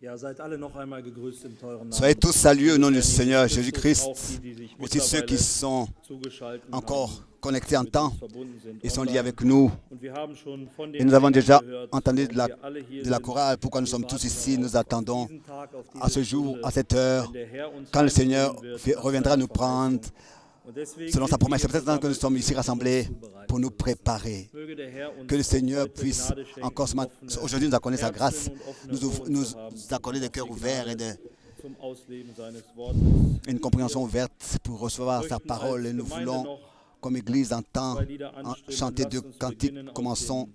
Ja, seid alle noch einmal gegrüßt im teuren Soyez Namen tous salués au nom du des Seigneur Herrn Jesus Christus, auch Jésus-Christ. die sich Aussi ceux qui mittlerweile sont zugeschaltet encore haben, connectés en mit uns temps verbunden sind et sont liés online. avec nous. Und wir haben schon von Et den nous avons Sängern déjà gehört, entendu warum wir alle hier de la sind. chorale, pourquoi nous Wir sommes tous warten ici. Nous auf attendons diesen Tag, auf à diese ce jour, Stunde, à cette heure, wenn der Herr uns quand le Seigneur heimholen wird nach reviendra seiner nous prendre Verheißung. Und deswegen selon sa sind wir promesse. C'est hier peut-être que nous sommes versammelt, ici um uns rassemblés zubereiten pour nous zu lassen. préparer. Möge der Herr Que le uns auch Seigneur heute puisse Gnade schenken, encore offene aujourd'hui nous accorder sa grâce, Herzen und offene nous Ohren nous zu haben, accorder des dass cœurs die ouverts et Gnade zum Ausleben seines Wortes. une compréhension ouverte pour recevoir sa parole. Et nous voulons, comme Église, Zwei Lieder chanter anstimmen. deux Lasst uns cantiques. beginnen aus Commençons den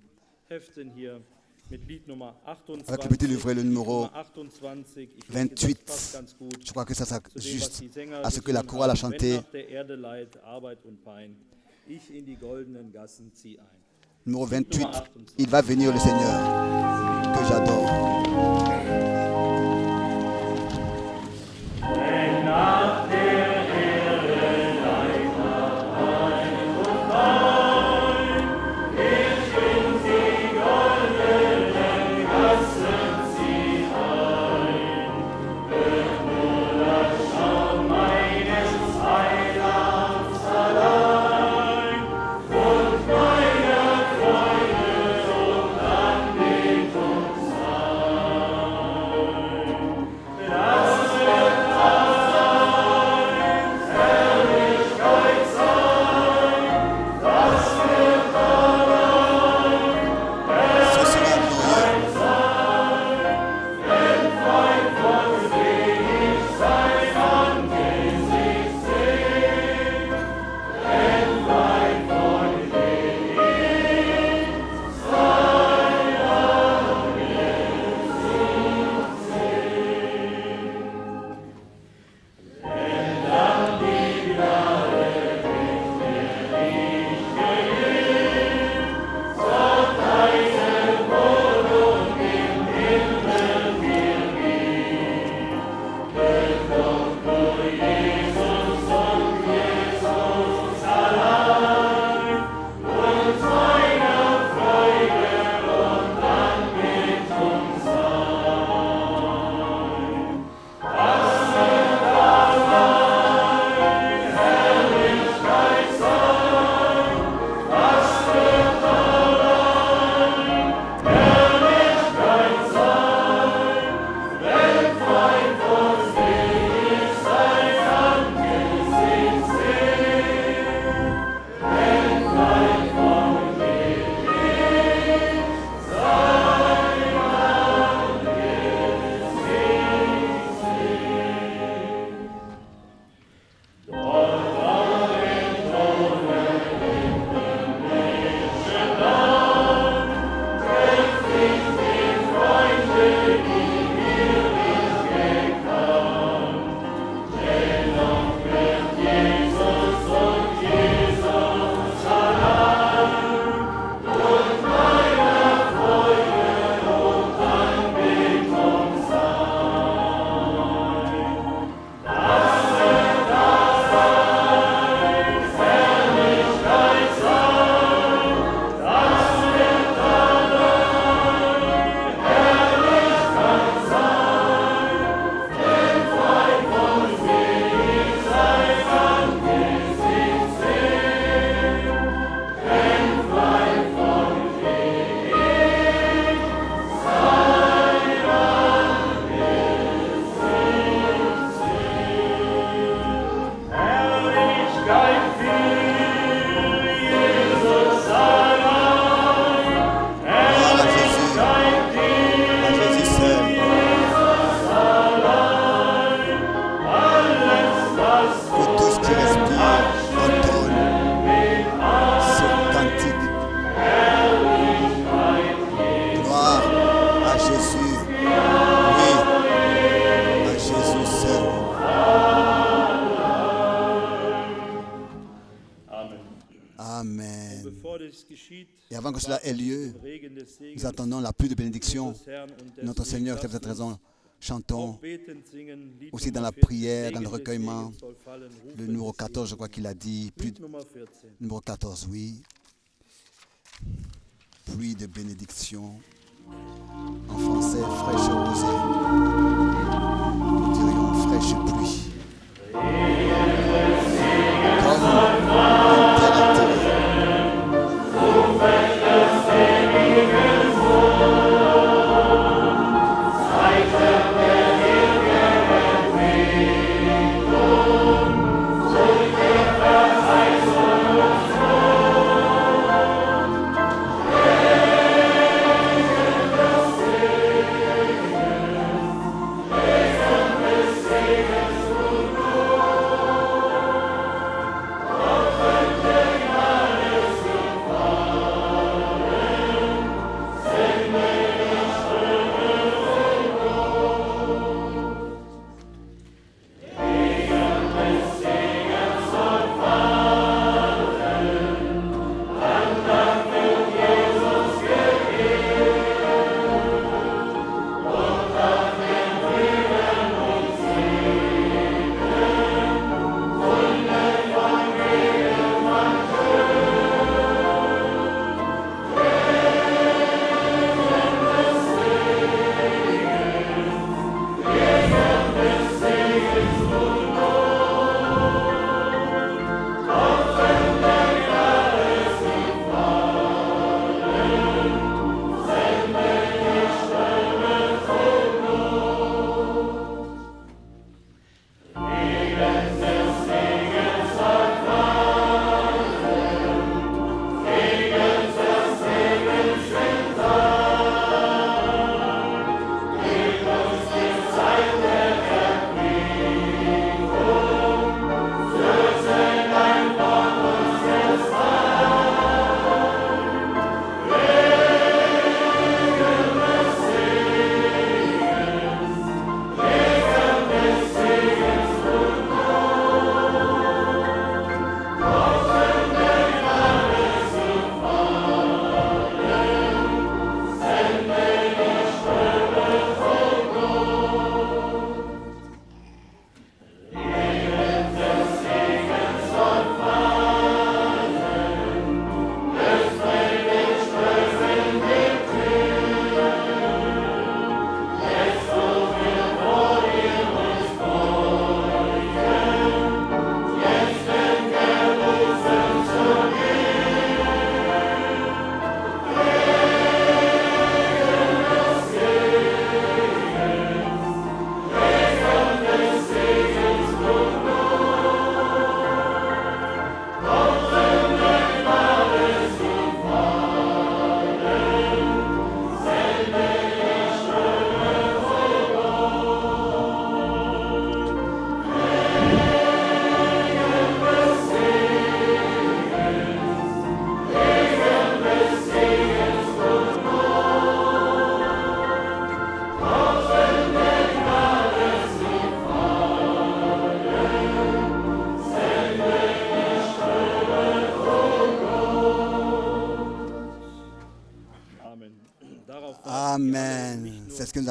Heften hier mit Lied Nummer avec le petit 28. livret, le numéro Nummer 28. Ich denke, 28. das passt ganz gut Je crois que ça zu dem, was juste die Sänger à ce que la gesungen chorale a haben. Wenn chanté. nach der Erde Leid, Arbeit und Pein, ich in die goldenen Gassen zieh ein. Numéro 28, il va venir le Seigneur, que j'adore. Ce sera glorieux. Gloire à Jésus seul. Que tous qui respirent entonnent ce cantique. Gloire à Jésus. Oui, à Jésus seul. Amen. Amen. Bevor dies geschieht, Et avant que cela ait lieu, im Regen des Segens nous attendons la pluie de bénédiction. des Herrn und Notre deswegen Seigneur, c'est pour lasst cette uns raison, chantons auch betend singen, Lied aussi dans Nummer la 14, prière, dans le Regen des recueillement. Segens soll fallen, Le rufen numéro des 14, je crois qu'il a dit, Segens. Lied Nummer 14. numéro 14, oui. Pluie de bénédiction. En français, fraîche rosée.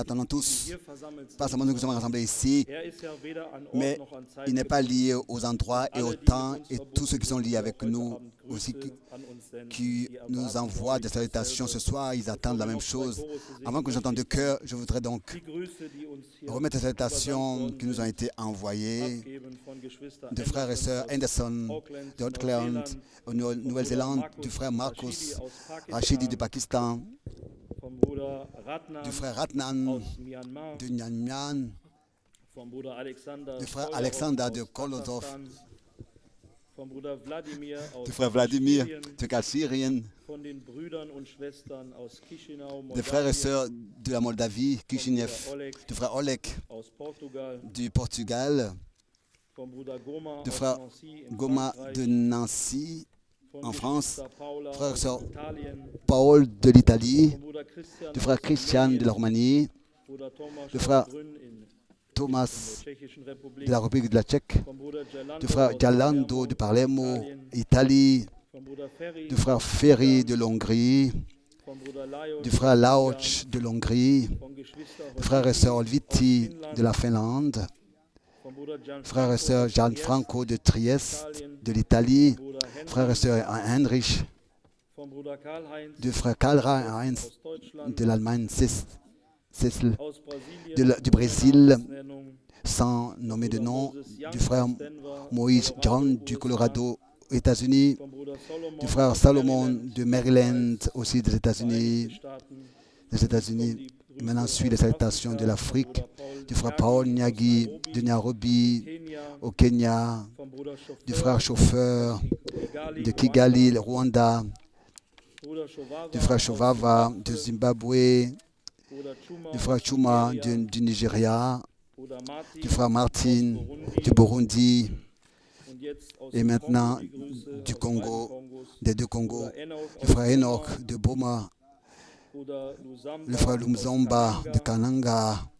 attendons tous. hier versammelt sind. Pas seulement nous qui sommes rassemblés ici, Ist ja weder an Ort mais noch an Zeit il n'est pas gebunden. lié aux endroits et au temps, et tous ceux qui sont liés avec nous aussi, qui nous envoient des salutations ce soir, ils attendent la même chose. Avant que j'entende de cœur, je voudrais donc Die Grüße, die uns hier remettre les salutations qui nous ont été envoyées abgeben von Geschwister de frères et sœurs Anderson, Auckland, de Auckland, en Nouvelle-Zélande, du frère Marcus Rashidi du Pakistan, vom Bruder Ratnan du frère Ratnan aus Myanmar, de Nyanmyan, vom Bruder Alexander du frère Kolorov Alexander aus de Kolozov, Kasachstan, vom Bruder Wladimir aus du frère Vladimir Syrien, de Syrien, von den Brüdern und Schwestern aus Chisinau, des frères et Moldawien, sœurs de la Moldavie, Kishinev, du frère Oleg aus Portugal, du Portugal, vom Bruder Goma du aus frère Nancy in Goma Frankreich, de Nancy, von en France, Geschwister Paula frère et aus sœur Italien, Paul de l'Italie, vom Bruder Christian du frère aus Christian Rumänien, de la Roumanie, Bruder Thomas le frère aus Brünn in Thomas der Tschechischen Republik, de la République de la Tchèque, vom Bruder Gelando du frère aus Giallando de Palermo, Italien, Italie, vom Bruder Ferry, du frère Ferry de l'Hongrie, vom Bruder Lajos du frère Lauch de l'Hongrie, von Geschwister du frère et sœur Olviti Finnland, de la Finlande, vom Bruder frère et sœur Gianfranco Gianfranco de Trieste de l'Italie, frère et sœur Heinrich, vom Bruder Karl-Heinz du frère Karl-Heinz aus Deutschland, de l'Allemagne, Cecil, aus Brasilien, du Brésil, Namensnennung, sans nommer de nom, Moses Young du frère aus Denver, Moïse Colorado, John du USA, Colorado, aux États-Unis, vom Bruder Solomon du frère aus Salomon Maryland, de Maryland, aussi des États-Unis, Vereinigte Staaten, des États-Unis. Maintenant, suit les salutations de l'Afrique, du frère Paul Nyagi de Nairobi, Kenia, au Kenya, vom Bruder du Chauffeur frère chauffeur Kigali, de Kigali, le Rwanda, Bruder Shovava du frère aus Shovava de Zimbabwe, Bruder Chuma du frère aus Chuma Nigeria, du Nigeria, Bruder Martin du frère Martin aus Burundi, du Burundi, und jetzt aus et dem maintenant Kongo die Grüße du aus Congo, beiden Kongos, des deux Congos, Bruder Enoch le aus frère Enoch Goma, de Boma, Bruder Luzamba le frère aus Lumzomba de Kananga, Kananga,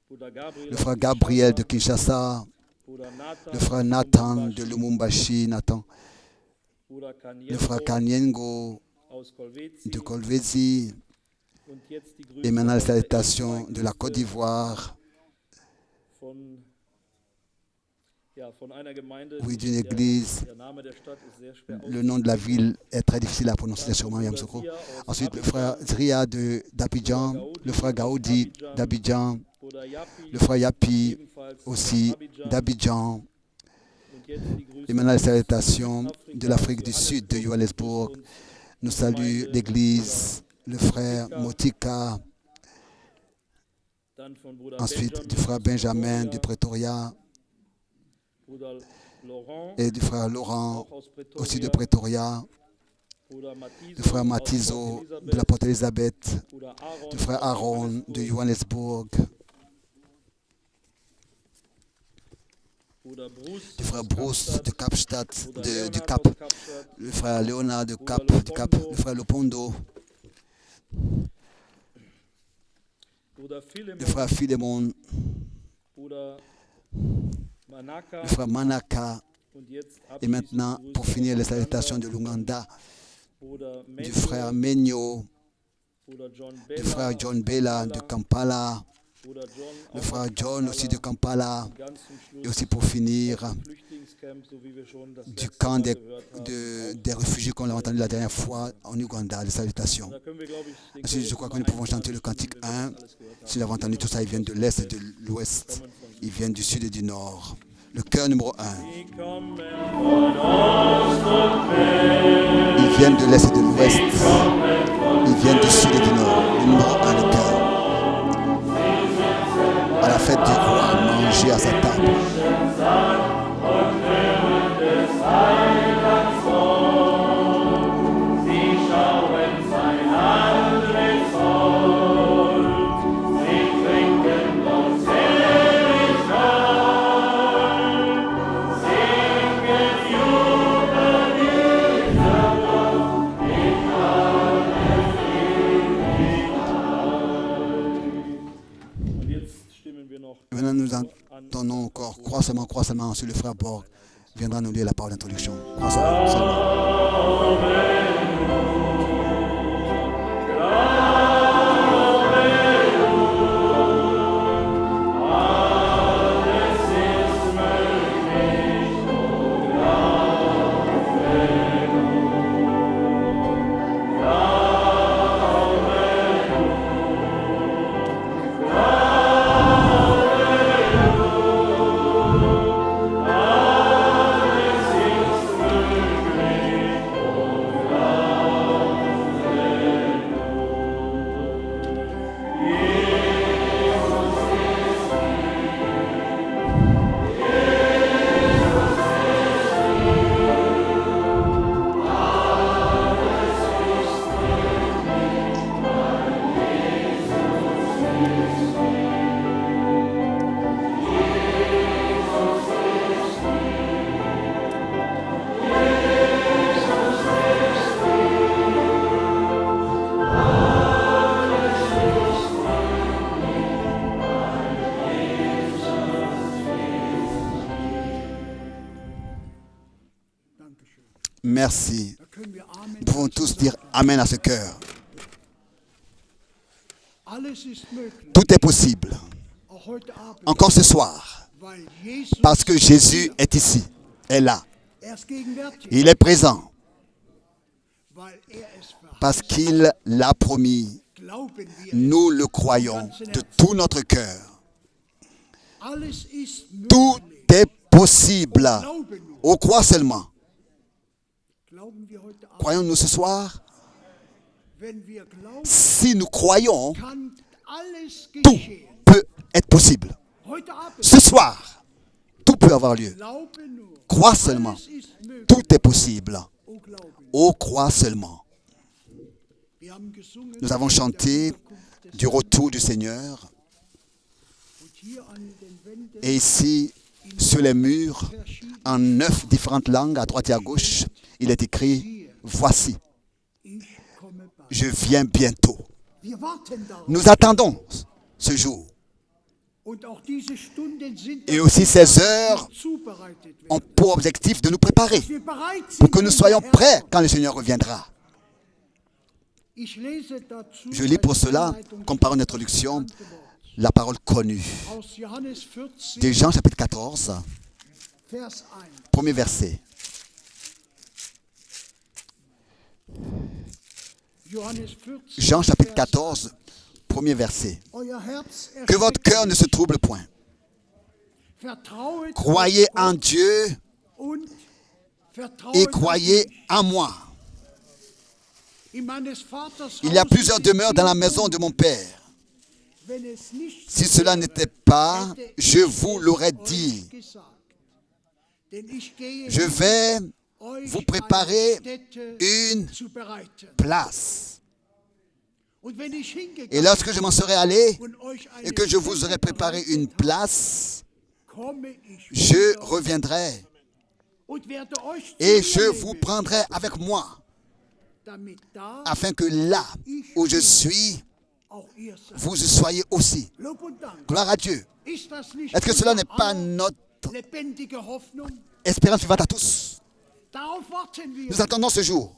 Bruder Gabriel le aus frère Gabriel de Kinshasa, Kinshasa, Bruder Nathan le frère aus Nathan Lubumbashi, de Lumumbashi, Nathan, Bruder le frère Kaniengo Kanyengo aus Kolwezi, de Kolwezi, und jetzt die et Grüße maintenant les aus der salutations de la Côte Ehrengemeinde d'Ivoire, von einer Gemeinde, oui, d'une église. der Name der Stadt ist sehr schwer Le nom de la ville est très difficile à prononcer, sûrement Yamsoko. Ensuite, le frère Zria d'Abidjan, le frère Gaoudi d'Abidjan, Bruder Yapi, le frère Yapi ebenfalls aussi Abidjan, d'Abidjan. und jetzt die Grüße Et maintenant, les aus salutations de l'Afrique du Johannesburg. Sud, de Johannesburg. Und Nous salue l'église, le frère Motika, dann von Bruder ensuite Benjamin du frère aus Benjamin Pretoria, du Pretoria Bruder Laurent, et du frère Laurent auch aus Pretoria, aussi de Pretoria, Bruder Matiso du frère aus Matizo Port de la Porte Elisabeth, Bruder Aaron du frère aus Aaron de Johannesburg, Bruder Bruce du frère aus Bruce de Kapstadt, Kapstadt, Bruder du Leonhard Cap, aus Kapstadt, le frère Léonard du Cap, Lopondo, le frère Lopondo, Bruder Philemon, le frère Philemon, Bruder Manaka, le frère Manaka, und jetzt et maintenant, abschließend pour Grüße finir, aus les Uganda, salutations de l'Ouganda, Bruder du Menyo, frère Menyo, Bruder John du Bella frère aus John Bella de Kampala, Kampala, Bruder John le auch frère aus John aussi de Kampala, Kampala, und ganz zum Schluss et aussi pour finir, aus dem Flüchtlingscamp, so wie wir schon das du letzte camp Mal des, gehört haben. des réfugiés qu'on a entendu la dernière fois en Ouganda, les salutations. Da können wir, glaube ich, den Ensuite, je Chorus crois que Nummer nous pouvons 1 chanter le cantique 1. Si nous avons entendu tout ça, ils viennent de l'Est et de l'Ouest. Ils viennent du Sud et du Nord. Le chœur numéro 1. Ils viennent de l'Est et de l'Ouest. Ils viennent du Sud et du Nord. Le numéro 1, le cœur. À la fête du roi, manger à sa table. Maintenant, nous entendons encore, crois seulement, ensuite le frère Borg viendra nous lire la parole d'introduction. Crois seulement. Merci. Da können wir Amen Nous pouvons dazu tous sagen. dire Amen à ce cœur. Alles ist möglich, Tout est possible. auch heute Abend, Encore ce soir. weil Jesus, Parce que Jésus est ici, est là. er ist gegenwärtig, Il est présent. weil er es verheißen. Parce qu'il l'a promis. Glauben wir, Nous le croyons de tout notre cœur. alles ist Tout möglich. est possible. Glauben wir. On croit seulement. Glauben wir heute Abend, Croyons-nous ce soir? wenn wir glauben, Si nous croyons, kann alles tout geschehen. peut être possible. Heute Abend, Ce soir, tout peut avoir lieu. glaube nur, Crois seulement. alles ist möglich. Tout est possible. Oh, glauben. Oh, crois seulement. Wir haben gesungen, Nous avons chanté du retour du Seigneur. und hier an den Wänden Et ici, sur les murs, en 9 différentes langues, à droite et à gauche, il est écrit « Voici, ich komme bald. je viens bientôt. Wir warten darauf. » Nous attendons ce jour. Und auch diese Stunden sind Et aussi ces heures zubereitet werden. ont pour objectif de nous préparer, Wir bereit sind, pour que nous wenn soyons der Herr prêts kommt. quand le Seigneur reviendra. Ich lese dazu Je lis pour als cela, Einleitung comme par une das introduction, bekannte Wort. la parole connue Aus Johannes 14, de Jean chapitre 14, Vers 1. premier verset. Johannes 14, Jean chapitre Vers 14, premier verset. 1. Euer Herz Que votre erschreckt cœur ne se trouble point. Vertrauet Croyez auf en Gott Dieu und vertrauet et auf croyez mich. en moi. In meines Vaters Il y a Haus plusieurs ist demeures dans la viel maison de mon Père. Wenn es nicht Si so cela wäre, n'était pas, hätte je ich vous es l'aurais euch dit. gesagt. Denn ich gehe Je hin, vais euch vous eine préparer Stätte une zu bereiten. place. Und wenn ich Et hingegangen lorsque je m'en serai allé und euch eine et que je vous aurai Stätte préparé bereitet une habe, place, komme ich je wieder reviendrai und werde euch et zu je mir vous nehmen, prendrai avec moi, damit da afin que là où je suis, auch ihr seid. vous y soyez aussi. Lob und Dank. Gloire à Dieu. Ist das nicht Est-ce que cela n'est unser pas aller notre lebendige Hoffnung? espérance vivante à tous? Darauf warten wir, Nous attendons ce jour,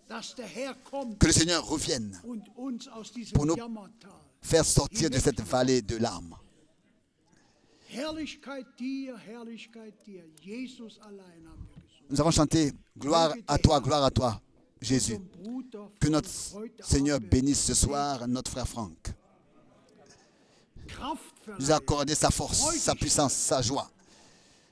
dass der Herr kommt que le Seigneur revienne und uns aus diesem pour nous Jammertal. faire sortir de cette vallée de larmes. Herrlichkeit dir, Jesus allein haben wir gesungen. Nous avons chanté gloire à toi, Jésus. Zum Bruder Que von notre heute Seigneur Abend bénisse ce soir notre frère Franck. Kraft Nous a verleiht. accordé sa force, sa puissance, sa joie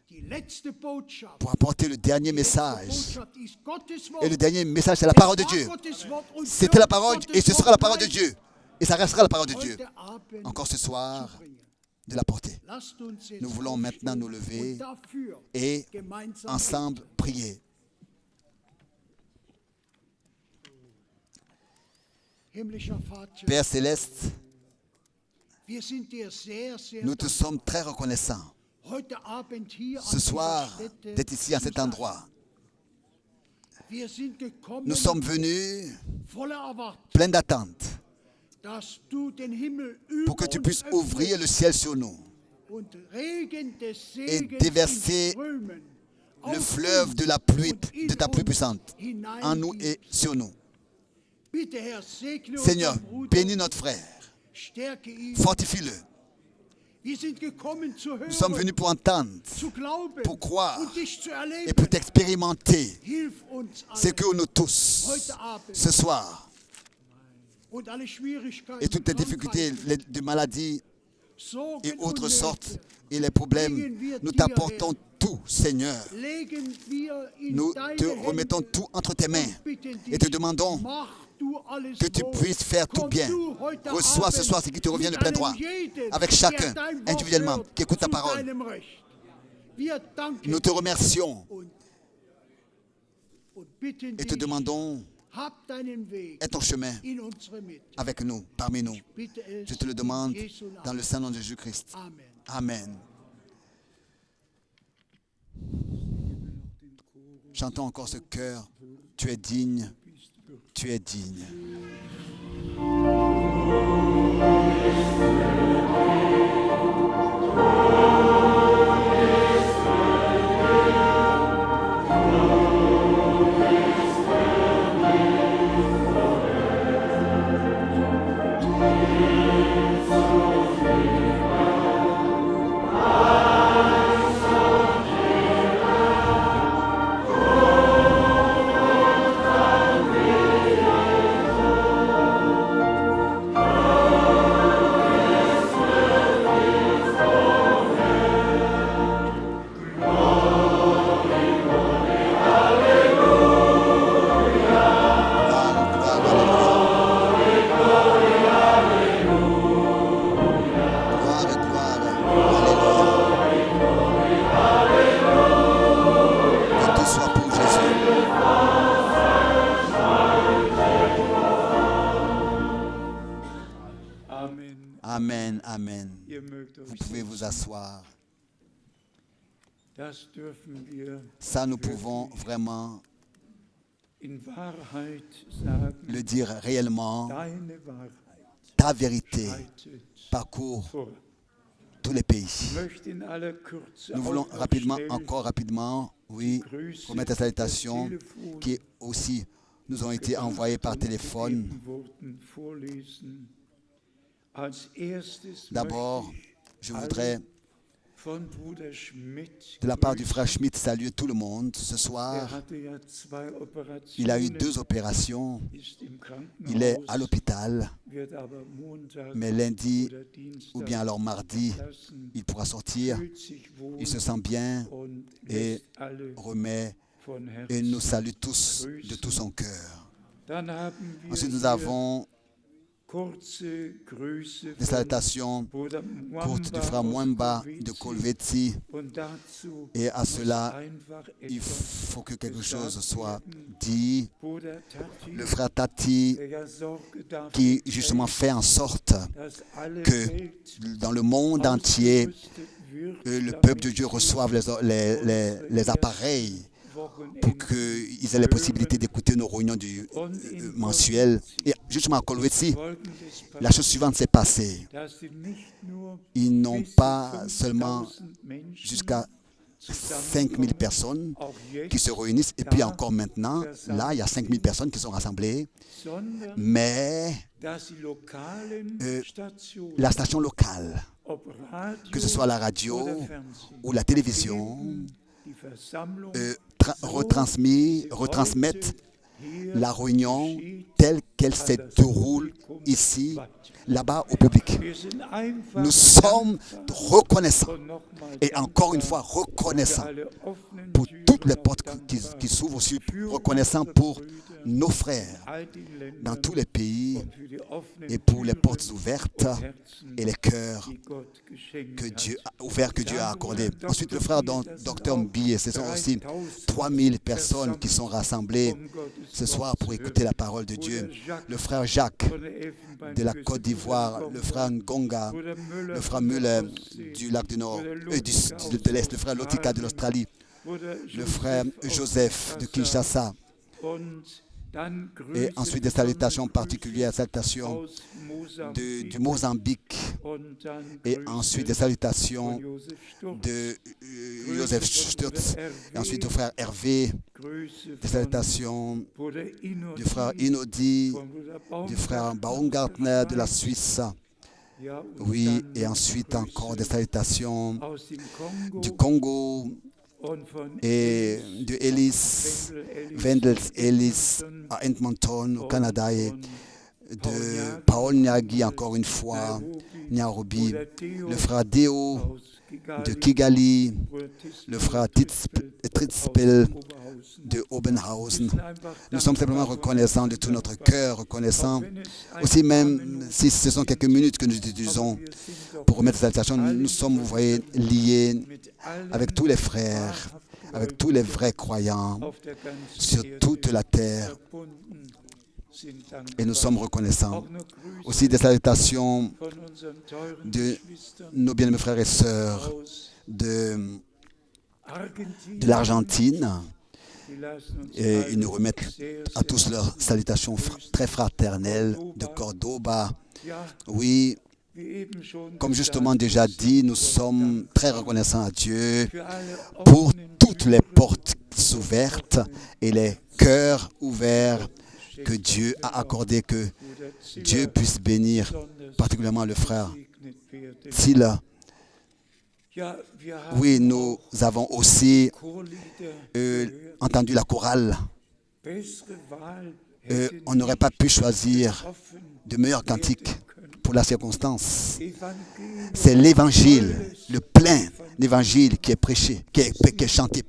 Die letzte Botschaft. pour apporter le dernier Die letzte message. Botschaft ist Gottes Wort. Et le dernier message, c'est la Es parole de war Dieu. Gottes Wort und C'était la wird parole Gottes et ce Wort sera la parole de bleiben. Dieu. Et ça restera la parole de Dieu. Heute Abend Encore ce soir, zu bringen. de la porter. Lasst uns jetzt Nous voulons maintenant nous aufstehen lever und dafür et gemeinsam ensemble beten. prier. Himmlischer Vater, Père céleste, wir sind dir sehr, sehr nous te dankbar, sommes très reconnaissants heute Abend hier ce an soir dieser Stätte d'être ici à zu cet sein. endroit. Wir sind gekommen Nous sommes venus voller Erwartung, pleins d'attentes dass du den Himmel pour über que tu uns puisses ouvrir le öffnest ciel sur nous, und Regen des Segens déverser in Strömen le auf fleuve uns de la pluie, und in de ta pluie uns puissante, en nous et hineingießt. sur nous. Bitte, Herr, segne Seigneur, unseren Bruder, bénis notre frère, stärke ihn. fortifie-le. Wir sind gekommen zu Nous sommes hören, venus pour entendre zu glauben pour croire und dich zu et erleben. pour t'expérimenter. Hilf uns C'est alle que nous tous, heute Abend ce soir, und alle Schwierigkeiten, et toutes les difficultés Krankheiten, de maladies Sorgen et autres und sortes, Nöte et les problèmes, nous t'apportons tout, Seigneur. legen wir in Nous deine te Hände remettons tout entre tes mains und bitten dich, et te demandons mach du alles que tu wohl. puisses faire tout Komm bien. du heute Reçois ce Abend soir ce qui te revient de mit plein einem droit, jeden, avec der chacun, dein Wort individuellement, hört, qui écoute ta zu parole. deinem Recht. Wir danken Nous te remercions und bitten et te dich, demandons, hab deinen Weg aie ton chemin in unsere Mitte. avec nous, parmi nous. Bitte es Je te le in demande Jesu Namen. dans le Saint-Nom de Jésus-Christ. Amen. Amen. Chantons encore ce chœur. Tu es digne, tu es digne. Ihr mögt Vous euch pouvez vous setzen. asseoir. Das dürfen wir Ça, nous pouvons vraiment in Wahrheit sagen. le dire réellement. Deine Wahrheit Ta vérité schreitet parcourt vor. tous les pays. Ich möchte in aller Kürze Nous voulons auch noch rapidement, schnell encore rapidement, oui, Grüße remettre la salutation per Telefon qui aussi nous ont été envoyées par téléphone. gegeben wurden, vorlesen. Als erstes D'abord, möchte ich je voudrais, von Bruder Schmidt de la part du grüßen. frère Schmidt, saluer tout le monde. Ce soir, Hatte ja 2 Operationen, il a eu 2 opérations. ist im Il est à Krankenhaus, l'hôpital, wird aber Montag mais lundi oder Dienstag ou bien alors mardi, lassen, il pourra sortir. fühlt sich wohl Il se sent bien und et lässt alle remet von et nous Herzen. salue tous de tout son cœur. Dann haben wir Ensuite, nous hier avons kurze Grüße des von salutations Bruder courtes du Mwamba frère aus Mwamba de Kolwezi. Kolwezi. Und dazu Et à muss cela, einfach il etwas faut que quelque gesagt chose soit werden. dit. Bruder Tati, Le frère Tati, der ja Sorge dafür qui justement trägt, fait en sorte dass alle que Welt dans le monde entier, ausgerüstet wird, le damit peuple de Dieu sie reçoive les appareils pour Wochenende qu'ils aient la possibilité d'écouter nos réunions mensuelles. Et justement à Kolwezi, Folgendes la chose suivante s'est passée. dass sie nicht nur Ils n'ont bis zu pas seulement 5000 Menschen jusqu'à zusammenkommen, 5000 personnes auch jetzt, qui se réunissent. Et puis encore maintenant, là, il y a 5000 personnes qui sont rassemblées. sondern Mais dass die lokalen Stationen, la station locale, ob Radio que ce soit la radio oder Fernsehen, ou la télévision, die Versammlung retransmettent hier la réunion geschieht telle qu'elle se an das déroule Publikum ici, weiter. là-bas au public. Wir sind einfach Nous sommes dankbar reconnaissants und nochmal et encore une fois dankbar reconnaissants für alle offenen pour Türen, toutes les auch portes dankbar qui s'ouvrent aussi, für reconnaissants unsere pour Brüder nos frères in all den Ländern dans tous les pays und für die offenen et pour les Türen portes ouvertes und Herzen, et les cœurs die Gott geschenkt que Dieu hat. a ouverts que Dieu a accordés. Ensuite, le frère docteur Mbilé, ce sont aussi 3000 personnes qui sont rassemblées ce soir pour écouter la parole de Dieu. Le frère Jacques Von der Elfenbeinküste, de la Côte d'Ivoire, le frère Ngonga, Bruder Müller le frère von der Müller Ostsee, du lac du Nord, Bruder de Lotika l'Est, le aus frère Lotika de l'Australie, Bruder le frère Joseph de Kinshasa, und dann et Grüße ensuite des salutations particulières, salutations aus du Mozambique, und dann et Grüße ensuite des salutations von Josef Sturz, de Joseph Sturz, et ensuite du frère Hervé, Grüße des von salutations Bruder Inodi, du frère Inodi, von Bruder du frère Baumgartner Baumgartner de la Suisse, ja, und oui, dann et ensuite Grüße encore des salutations aus dem Kongo du Congo und von et de Ellis, Wendels Ellis à Edmonton au Canada et de Paul Nyagi encore une fois, Nairobi, le frère Deo de Kigali, le frère Tritzpel de Obenhausen. Nous sommes simplement reconnaissants de tout notre cœur, reconnaissants aussi même si ce sont quelques minutes que nous utilisons pour remettre cette salutation, nous sommes, vous voyez, liés avec tous les frères, avec tous les vrais croyants sur toute la terre et nous sommes reconnaissants. Aussi des salutations de nos bien-aimés frères et sœurs de l'Argentine et ils nous remettent à tous leurs salutations très fraternelles de Cordoba. Oui, comme justement déjà dit, nous sommes très reconnaissants à Dieu pour toutes les portes ouvertes et les cœurs ouverts que Dieu a accordé, que Dieu puisse bénir particulièrement le frère Silla. Oui, nous avons aussi entendu la chorale. On n'aurait pas pu choisir de meilleurs cantiques pour la circonstance. C'est l'évangile, le plein évangile qui est prêché, qui est chanté,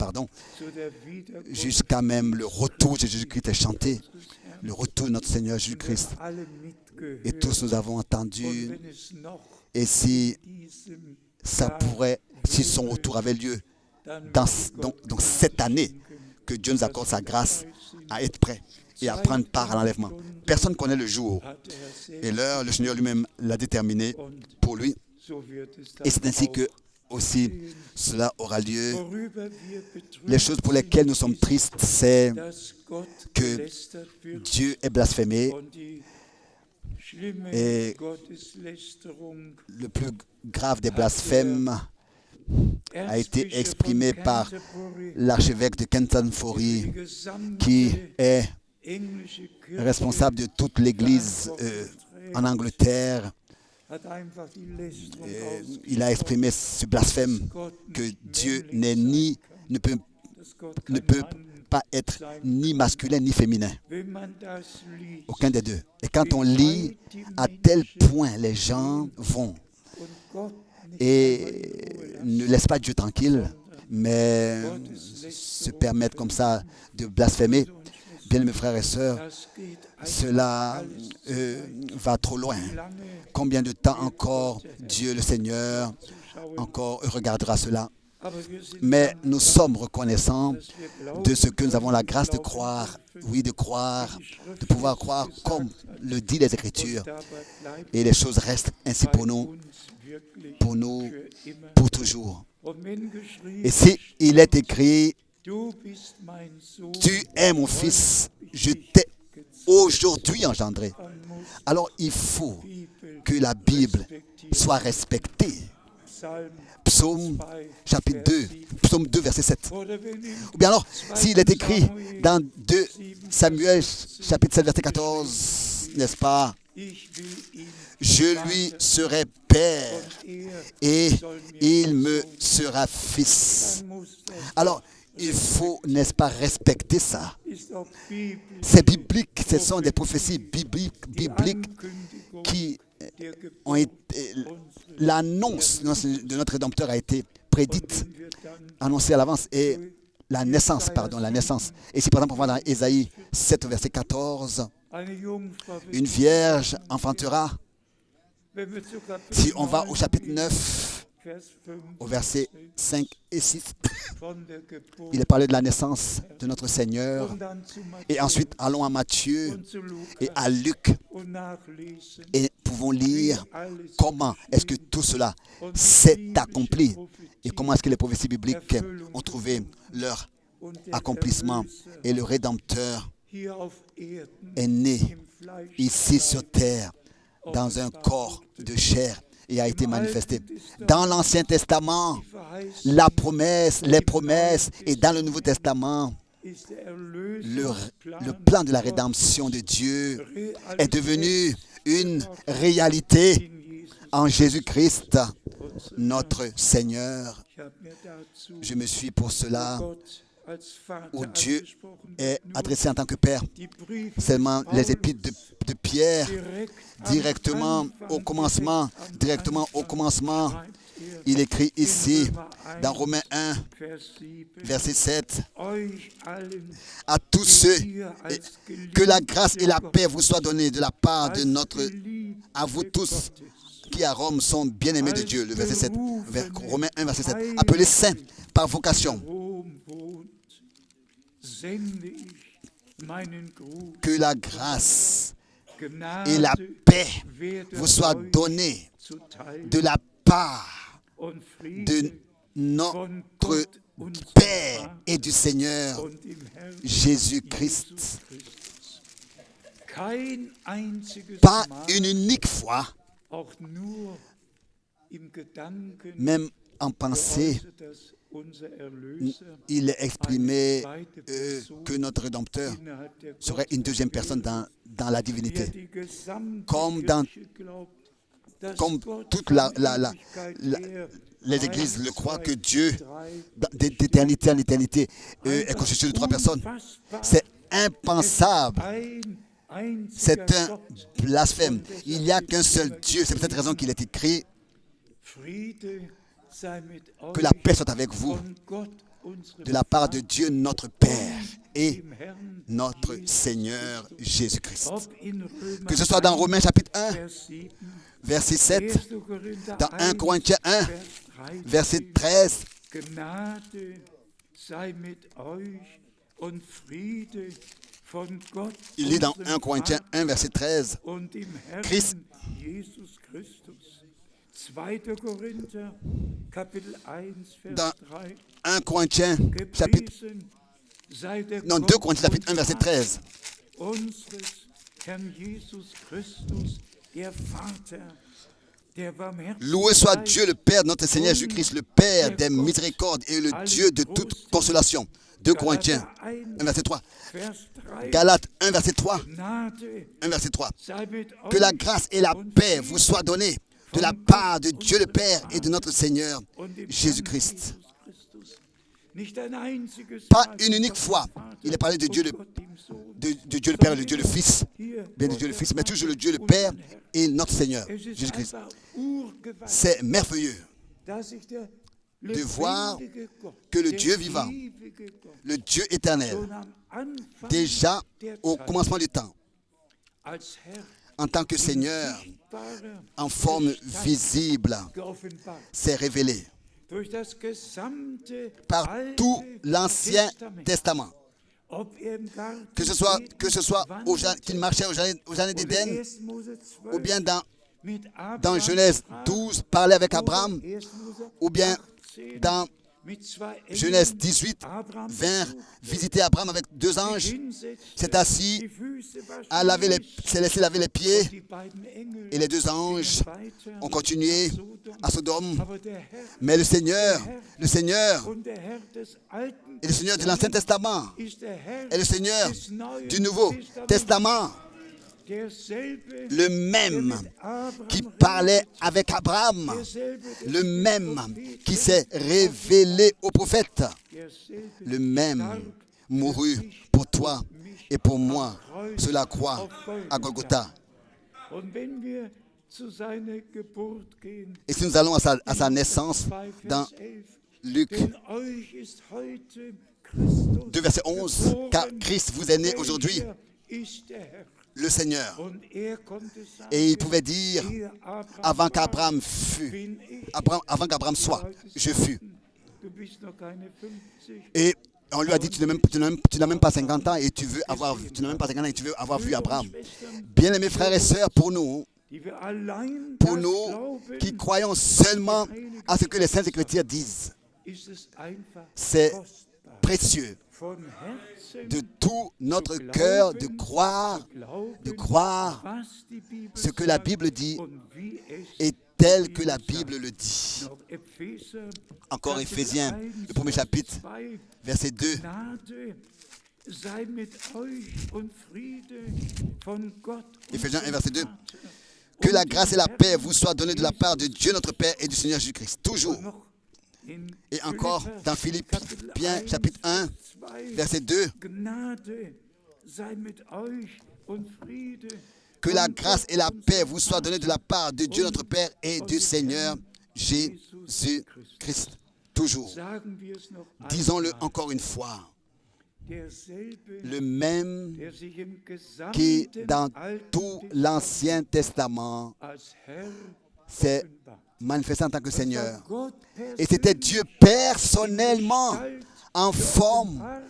jusqu'à même le retour de Jésus-Christ est chanté, le retour de notre Seigneur Jésus-Christ. Et tous nous avons entendu, et si ça pourrait, si son retour avait lieu dans cette année, que Dieu nous accorde sa grâce à être prêt et à prendre part à l'enlèvement. Personne ne connaît le jour et l'heure, le Seigneur lui-même l'a déterminé pour lui. so wird es Et c'est dann ainsi auch que aussi cela aura lieu. worüber wir Les choses pour lesquelles nous sommes tristes, c'est dass Gott que gelästert wird Dieu est blasphémé. und die schlimme Et Gotteslästerung le plus grave des blasphèmes a été exprimé par l'archevêque de Canterbury, qui est responsable de toute l'Église en Angleterre. Il a exprimé ce blasphème que Dieu ne peut pas être ni masculin ni féminin. Aucun des deux. Et quand on lit à tel point les gens vont et ne laissent pas Dieu tranquille, mais se permettent comme ça de blasphémer, bien mes frères et sœurs, cela va trop loin. Combien de temps encore Dieu le Seigneur encore regardera cela? Mais nous sommes reconnaissants de ce que nous avons la grâce de croire, oui, de croire, de pouvoir croire comme le dit les Écritures. Et les choses restent ainsi pour nous, pour toujours. Et si il est écrit, tu es mon fils, je t'ai aujourd'hui engendré, alors il faut que la Bible soit respectée. Psaume chapitre 2, psaume 2, verset 7. Ou bien alors, s'il est écrit dans 2 Samuel chapitre 7, verset 14, n'est-ce pas? Je lui serai père et il me sera fils. Alors, il faut, n'est-ce pas, respecter ça. C'est biblique, ce sont des prophéties bibliques qui ont été... L'annonce de notre Rédempteur a été prédite, annoncée à l'avance, et la naissance. Et si par exemple on va dans Ésaïe 7, verset 14, une vierge enfantera. Si on va au chapitre 9, au verset 5 et 6, il est parlé de la naissance de notre Seigneur. Et ensuite, allons à Matthieu et à Luc et pouvons lire comment est-ce que tout cela s'est accompli et comment est-ce que les prophéties bibliques ont trouvé leur accomplissement. Et le Rédempteur est né ici sur terre dans un corps de chair et a été manifesté. Dans l'Ancien Testament, les promesses, et dans le Nouveau Testament, le plan de la rédemption de Dieu est devenu une réalité en Jésus-Christ, notre Seigneur. Je me suis pour cela où Dieu est adressé en tant que Père. Seulement les épîtres de Pierre, directement au commencement, il écrit ici, dans Romains 1, verset 7, à tous ceux, que la grâce et la paix vous soient données de la part de à vous tous, qui à Rome sont bien-aimés de Dieu. Le verset 7, Romains 1, verset 7, appelés saints par vocation. Que la grâce et la paix vous soient données de la part de notre Père et du Seigneur Jésus-Christ. Pas une unique fois, même en pensée, il est exprimé que notre Rédempteur serait une deuxième personne dans la divinité. Comme toute les églises le croient, que Dieu, d'éternité en éternité, est constitué de 3 personnes. C'est impensable. C'est un blasphème. Il n'y a qu'un seul Dieu. C'est pour cette raison qu'il est écrit que la paix soit avec vous de la part de Dieu notre Père et notre Seigneur Jésus-Christ. Que ce soit dans Romains chapitre 1, verset 7, dans 1 Corinthiens 1, verset 13, il lit dans 1 Corinthiens 1, verset 13, Christ 2. Korinther, Kapitel 1, Vers Dans 3. 1 Corinthiens, chapitre, Gepriesen sei der non, 2 Gott Corinthiens, chapitre 1, und verset Vater 13. unseres Herrn Jesus Christus, der Vater, der Barmherzigkeit. Loué soit Dieu le Père de notre Seigneur Jésus-Christ, le Père des miséricordes et le Dieu de toute consolation. 2 Corinthiens 1, verset 3. Vers 3. Galates 1, verset 3. Gnade 1, verset 3. sei mit Que la euch grâce et la und paix Friede vous soient données de la part de Dieu le Père et de notre Seigneur und dem Herrn Jésus-Christ. Jesus Christus. Nicht ein einziges Pas Mal une von unique Gott fois, dem Vater il est parlé de Dieu le, und Gott dem Sohn. de Dieu le Père et de Dieu le Fils, Hier bien de Gott Dieu le der Fils, mais Vater toujours le Dieu le und Père der Herr. et notre Seigneur Es ist Jésus-Christ. einfach urgewaltig, C'est merveilleux dass sich der de voir lebendige Gott, que le der Dieu vivant, ewige Gott, le Dieu éternel, schon am Anfang déjà der au Zeit commencement du temps, als Herr en tant que Seigneur, sichtbarer en forme Gestalt visible, geoffenbart. s'est révélé Durch das gesamte par Alte tout l'Ancien Testament. Testament. Ob er im Garten Que ce soit Eden wanderte, qu'il marchait au jardin oder d'Éden, 1. Mose 12 ou bien dans mit Abraham dans Genèse sprach, 12, parler avec Abraham, oder 1. Mose ou bien 18 dans mit zwei Engeln Genèse 18, Abraham vint besuchte, visiter Abraham avec 2 anges, hinsetzte, s'est assis, die Füße waschen a lavé ließ, s'est laissé laver les pieds, die beiden Engel et les 2 anges gingen weiter ont continué nach Sodom. à Sodome. Aber der Herr Mais le Seigneur und der Herr des Alten et le Seigneur de l'Ancien Testament ist der Herr et le Seigneur des Neuen du Nouveau Testaments, Testament, derselbe, le der même mit Abraham qui parlait avec Abraham, derselbe, der le mit même Propheten, qui s'est révélé aux prophètes, derselbe, le même starb mourut für dich pour toi und mich et pour moi am Kreuz sur la croix auf à Golgatha. Golgotha. Und wenn wir zu seiner Geburt gehen, Et si nous allons à sa naissance 2 dans Vers 11, Luc denn euch ist heute Christus 2, verset 11, geboren, car Christ vous est né aujourd'hui, welcher ist der Herr. le Seigneur. Und er konnte sagen, Et il pouvait dire, ehe Abraham avant war, qu'Abraham fût, bin ich. avant qu'Abraham soit, je fus. Du bist noch keine 50. Et on lui a dit, tu n'as même pas 50 ans et tu n'as même pas 50 ans et tu veux avoir vu Abraham. Bien-aimés frères et sœurs, pour nous Die wir allein pour das nous glauben, qui croyons seulement à ce que les saints Écritures disent, ist es einfach c'est kostbar. précieux Von Herzen de tout notre zu cœur de glauben, croire, zu de glauben, croire was die Bibel ce que la sagt Bible dit und wie es est tel die que la Bibel Bible sagt. le dit. Noch Epheser, Encore Kapitel Éphésiens, 1, le premier chapitre, Vers 2. verset 2. Gnade sei mit euch und Friede von Gott. Éphésiens 1, verset 2. Vater Que und la dem grâce et la Herrn paix vous soient données de la part de Jesus. Dieu notre Père et du Seigneur Jésus-Christ. Toujours. Noch in Et encore dans Philipper, Philippiens Kapitel chapitre 1, 2, verset 2. Gnade sei mit euch und Friede. Que la von grâce Gott et la unserem paix vous soient données de la Vater part de Dieu und notre Père et von du dem Seigneur Herrn Jésus-Christ. Toujours. Sagen wir es noch Disons-le einmal. encore une fois. Derselbe, Le même der sich im qui, gesamten dans Alten tout Testament l'Ancien Testament, als Herr s'est offenbart. manifesté en tant que Das war Seigneur. Gott Et c'était persönlich Dieu in personnellement, Gestalt en forme geoffenbart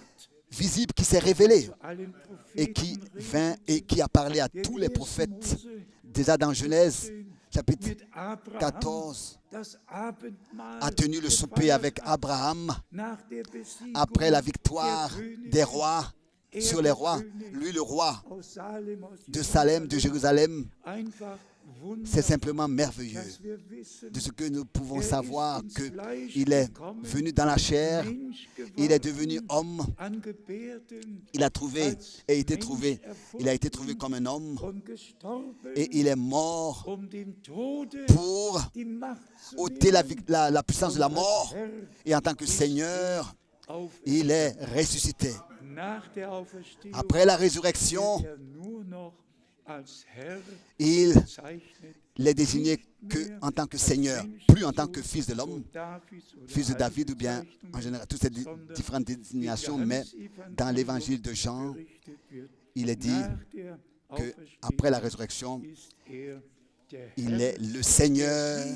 visible, qui s'est révélé zu allen et qui Propheten vint et qui a parlé à Der tous les 1. prophètes. Mose Déjà dans Genèse, chapitre mit Abraham 14, das Abendmahl a tenu le souper gefeiert avec hat. Abraham Nach der Besiegung après la der victoire Könige des rois sur les rois. Lui, le roi aus Salem, aus de Salem, de Jérusalem, Einfach c'est simplement merveilleux dass wir wissen, de ce que nous pouvons er ist savoir ins que Fleisch il est gekommen, venu dans la chair, Mensch il est geworden, devenu homme, angebärden il a trouvé als et été Mensch trouvé, il a été trouvé comme un homme und gestorben, et il est mort dem Tode pour die Macht zu ôter nehmen. la puissance de la mort. Herr Et en tant que Seigneur, il est ressuscité. nach der Auferstehung Après la résurrection, wird nur noch als Herr il bezeichnet, l'est désigné que en tant que Seigneur, plus en tant que fils de l'homme, fils de David ou bien en général toutes ces différentes désignations, mais dans l'évangile de Jean, il est dit que après la résurrection, il est le Seigneur,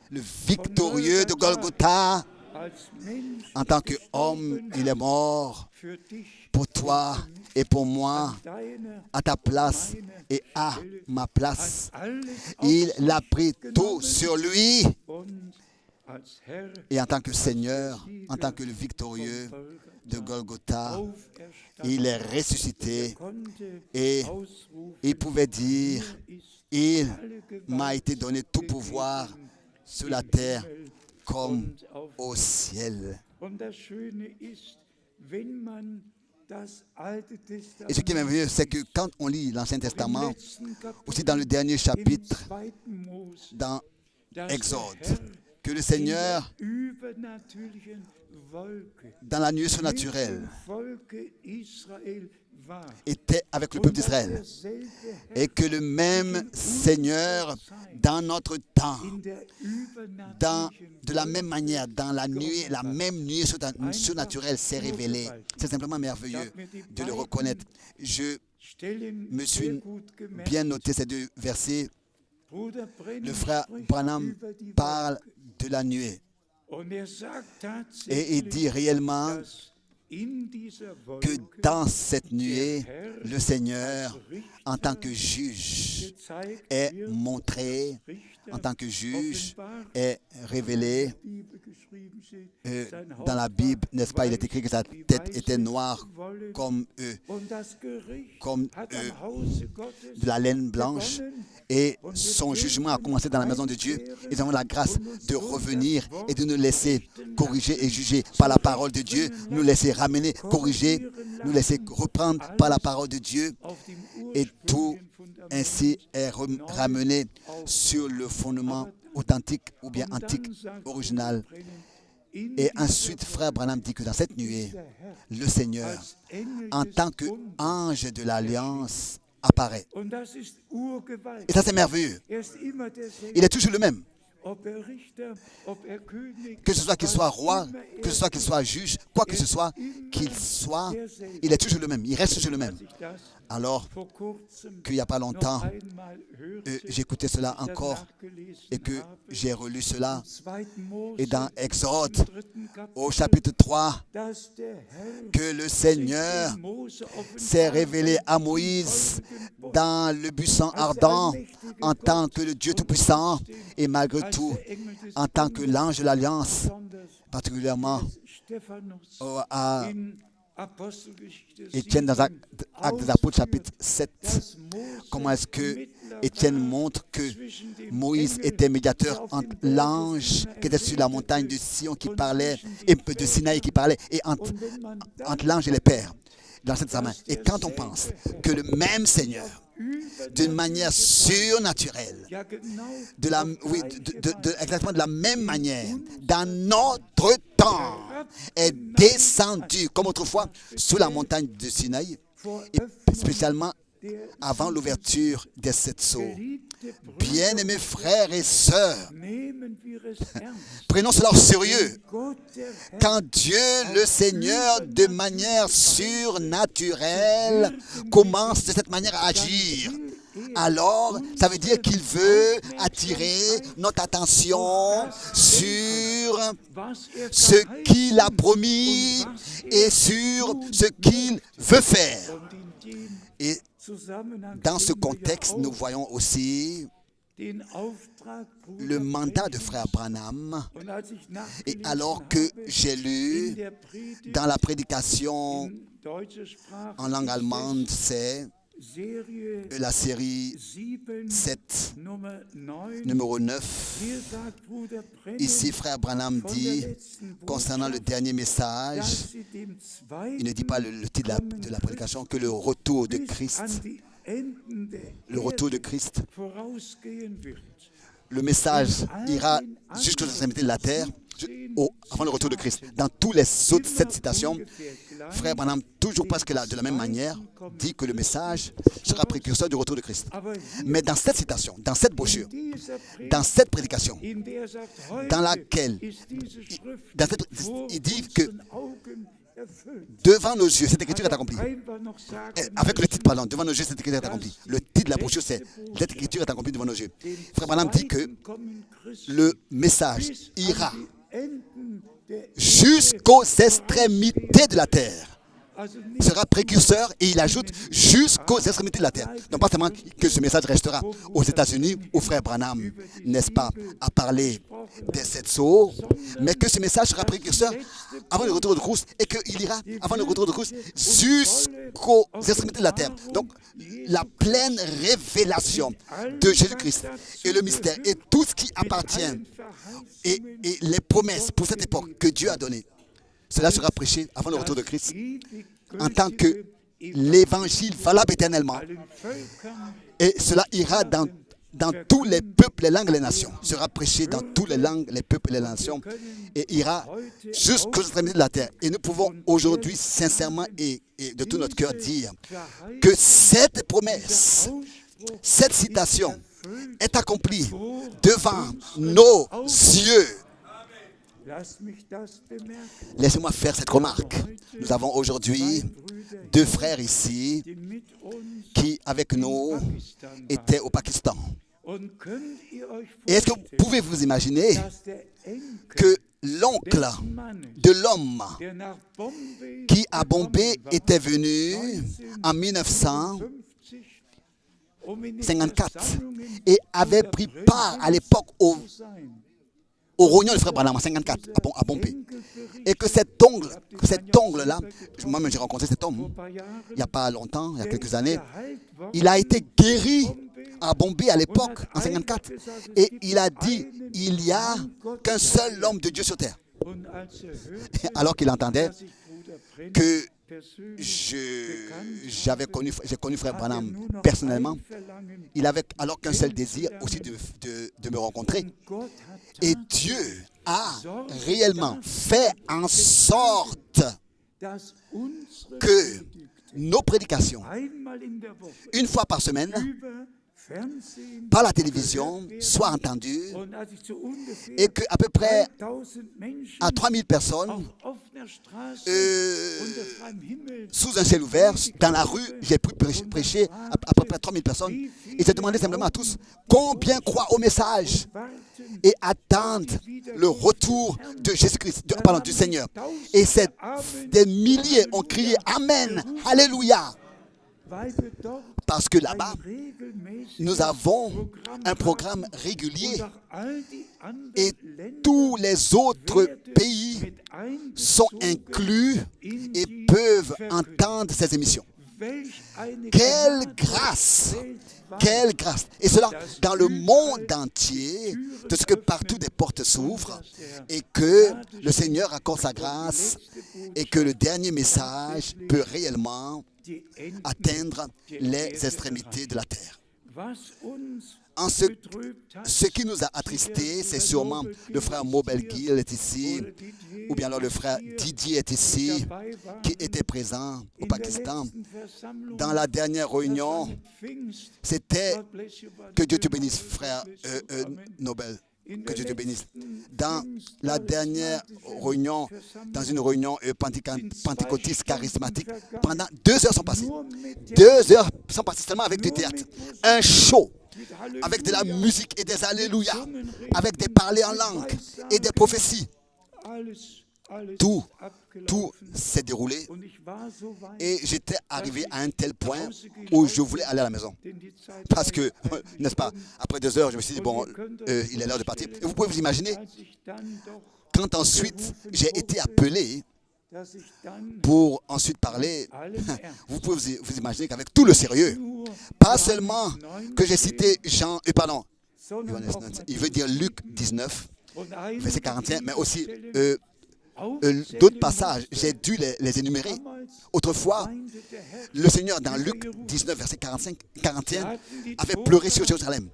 le victorieux de Golgotha. En tant qu'homme, il est mort pour toi Et pour moi, an deiner à ta place et à ma place, il a pris tout sur lui. und als Herr Et en tant que Seigneur, en tant que le victorieux de Golgotha, auferstanden. il est ressuscité Konnte et ausrufen, il pouvait dire, ist il alle m'a été Gewalt donné tout pouvoir sur la terre comme und auf. au ciel. Und das Schöne ist, wenn man das Alte Testament Et ce qui est merveilleux, c'est que quand on lit l'Ancien im Testament, letzten Kapitel, aussi dans le dernier im chapitre, 2. Mose, dans dass der Exode, Herr que le in Seigneur, der übernatürlichen Wolke dans la nuée mit surnaturelle, dem Volke Israel war. était avec le Und peuple dass d'Israël. derselbe Herr Et que le même Seigneur, dans notre temps, in der dans, übernatürlichen de la même manière, dans la nuée, la même nuée surnaturelle s'est révélée. C'est simplement merveilleux de le reconnaître. Je Stellen me sehr suis gut gemerkt. bien noté ces deux versets. Bruder Brennan Le frère spricht Branham über die parle de la nuée. Und sagt Et il dit réellement dass in dieser que Wolke dans cette nuée, le Seigneur, en tant que juge, gezeigt est wird, montré, en tant que juge, est révélé. Bibel geschrieben steht, sein Dans la Bible, n'est-ce pas, il est écrit que sa tête était noire comme Und das Gericht comme hat am Hause Gottes de la laine blanche, et son jugement a commencé dans la maison de Dieu. Ils avons la grâce de revenir et de nous laisser corriger et juger par la parole de Dieu, nous laisser ramener, corriger, nous laisser reprendre par la parole de Dieu, auf dem et tout ursprünglichen Fundament. ainsi est ramené sur le fondement authentique ou bien Und dann antique, sagt original. Bruder Brennan, in Et dieser ensuite, frère Branham dit que dans cette nuée, der Herr le Seigneur, als Engel en des tant que Bundes, ange de l'Alliance, apparaît. und das ist Urgewalt. Et ça, c'est merveilleux. Ist immer derselbe. Il est toujours le même. Ob Richter, ob König, Que ce soit qu'il was soit roi, immer que ce soit qu'il soit juge, quoi que ce soit qu'il soit, il est toujours le même. Il reste toujours le même. als ich das Alors vor kurzem qu'il n'y a pas noch longtemps, einmal hörte, j'écoutais cela das encore nachgelesen et que habe, j'ai relu cela. 2. Mose, Et dans Exode, im 3. au Kapitel, chapitre 3, dass der Herr que le sich Seigneur dem Mose s'est offenbart révélé à im Moïse feurigen Busch, dans le buisson ardent en tant que le Dieu Tout-Puissant et malgré als tout der Engel des en tant que Bundes, l'ange de l'Alliance, besonders particulièrement des Stephanus à in Apostelgeschichte Étienne dans 7 Actes des Apôtres chapitre 7. dass Mose Comment est-ce que Mittler Étienne war montre que zwischen dem Moïse Engel, était der médiateur auf entre dem Berge l'ange Sinai qui était sur la montagne de redete, Sion qui und parlait zwischen et den de Sinaï Völkern. qui parlait et entre, Und wenn man dann entre l'ange et les pères dans cette main. Et quand on pense que le même Seigneur, d'une manière surnaturelle, ja genau de la, auf oui, gleiche exactement de la même manière, dans notre temps, est descendu, comme autrefois, sous la montagne de Sinaï, vor et Öffnung spécialement der avant l'ouverture des 7 sceaux. geliebte Brüder, Bien-aimés frères et sœurs, nehmen wir es ernst. prenons cela au sérieux. Gott, der Herr, Quand Dieu, le Seigneur, de manière surnaturelle, commence de cette manière à agir, alors ça veut dire qu'il veut attirer notre attention sur was ce qu'il a promis et sur ce qu'il veut faire. und in dem Et Zusammenhang dans ce sehen wir ja contexte, nous auch voyons aussi den Auftrag Bruder le mandat de Brennans. frère Branham. Und als ich Et nachgelesen alors que habe, j'ai in lu der Predigt dans la prédication in deutscher Sprache en langue ist es allemande, c'est Serie la série 7, 7, Nummer 9. numéro 9. Hier sagt Bruder Brennan Ici, frère Branham von der dit, letzten concernant le Botschaft, dernier message, dass sie dem il ne dit pas le titre de la prédication, que le retour de Christ, le retour de Christ, vorausgehen wird. le message ira jusqu'aux extrémités de la terre, avant le retour de Christ. Dans tous les autres 7 citations, frère Branham, toujours presque de la même manière, dit que le message sera précurseur du retour de Christ. Mais dans cette citation, dans cette brochure, dans cette prédication, dans laquelle il dit que devant nos yeux, cette écriture est accomplie. Avec le titre, pardon, devant nos yeux, cette écriture est accomplie. Le titre de la brochure, c'est cette écriture est accomplie devant nos yeux. Frère Branham dit que le message ira jusqu'aux extrémités de la terre. sera précurseur et il ajoute jusqu'aux extrémités de la terre. Donc pas seulement que ce message restera aux États-Unis où frère Branham, n'est-ce pas, a parlé des 7 sceaux, mais que ce message sera précurseur avant le retour de Christ et qu'il ira avant le retour de Christ jusqu'aux extrémités de la terre. Donc la pleine révélation de Jésus-Christ et le mystère et tout ce qui appartient et les promesses pour cette époque que Dieu a données. Cela sera prêché avant le retour de Christ en tant que l'évangile valable éternellement. Et cela ira dans tous les peuples, les langues et les nations. Sera prêché dans toutes les langues, les peuples et les nations. Et ira jusqu'aux extrémités de la terre. Et nous pouvons aujourd'hui sincèrement et de tout notre cœur dire que cette promesse, cette citation est accomplie devant nos yeux. Laissez-moi faire cette remarque. Nous avons aujourd'hui 2 frères ici qui, avec nous, étaient au Pakistan. Et est-ce que vous pouvez vous imaginer que l'oncle de l'homme qui à Bombay était venu en 1954 et avait pris part à l'époque au réunion de frère Branham en 54 à Bombay. Et que cet ongle-là, moi-même j'ai rencontré cet homme il n'y a pas longtemps, il y a quelques années, il a été guéri à Bombay à l'époque, en 54. Et il a dit, il n'y a qu'un seul homme de Dieu sur terre. Alors qu'il entendait que j'ai connu frère Branham personnellement, il avait alors qu'un seul désir aussi de me rencontrer. Et Dieu a réellement fait en sorte que nos prédications, une fois par semaine, par la télévision, soient entendues et qu'à peu près à 3000 personnes sous un ciel ouvert, dans la rue, j'ai pu prêcher à peu près 3000 personnes et j'ai demandé simplement à tous combien croient au message et attendent le retour de Jésus-Christ, du Seigneur. Et des milliers ont crié Amen, Alléluia. Parce que là-bas, nous avons un programme régulier et tous les autres pays sont inclus et peuvent entendre ces émissions. Quelle grâce! Quelle grâce! Et cela dans le monde entier, de ce que partout des portes s'ouvrent et que le Seigneur accorde sa grâce et que le dernier message peut réellement atteindre les extrémités de la terre. Ce qui nous a attristés, c'est sûrement le frère Mobelgil est ici, ou bien alors le frère Didier est ici, qui était présent au Pakistan. Dans la dernière réunion, c'était, que Dieu te bénisse, frère Nobel, que Dieu te bénisse. Dans la dernière réunion, dans une réunion pentecôtiste charismatique, pendant 2 heures sont passées. 2 heures sont passées seulement avec du théâtre. Un show, avec de la musique et des alléluia, avec des parlers en langue et des prophéties. Tout s'est déroulé et j'étais arrivé à un tel point où je voulais aller à la maison. Parce que, n'est-ce pas, après 2 heures, je me suis dit, bon, il est l'heure de partir. Et vous pouvez vous imaginer, quand ensuite j'ai été appelé pour ensuite parler, vous pouvez vous imaginer qu'avec tout le sérieux, pas seulement que j'ai cité il veut dire Luc 19, verset 41, mais aussi d'autres passages, j'ai dû les énumérer. Autrefois, le Seigneur, dans Luc 19, verset 41, avait pleuré sur Jérusalem.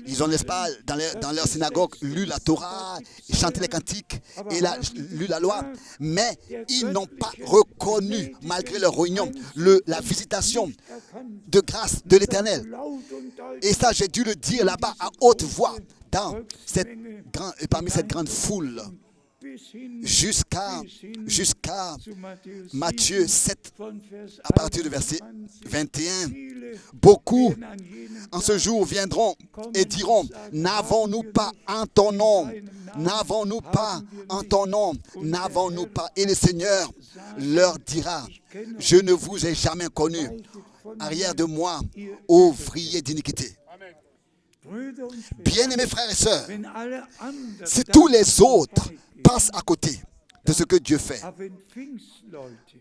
Ils ont, n'est-ce pas, dans leur synagogue, lu la Torah, chanté les cantiques et lu la loi, mais ils n'ont pas reconnu, malgré leur réunion, la visitation de grâce de l'Éternel. Et ça, j'ai dû le dire là-bas à haute voix, parmi cette grande foule jusqu'à Matthieu 7, à partir du verset 21. Beaucoup en ce jour viendront et diront, n'avons-nous pas en ton nom, n'avons-nous pas en ton nom, n'avons-nous pas. Et le Seigneur leur dira, je ne vous ai jamais connu. Arrière de moi, ouvriers d'iniquité. Bien-aimés frères et sœurs, si tous les autres passent à côté de ce que Dieu fait,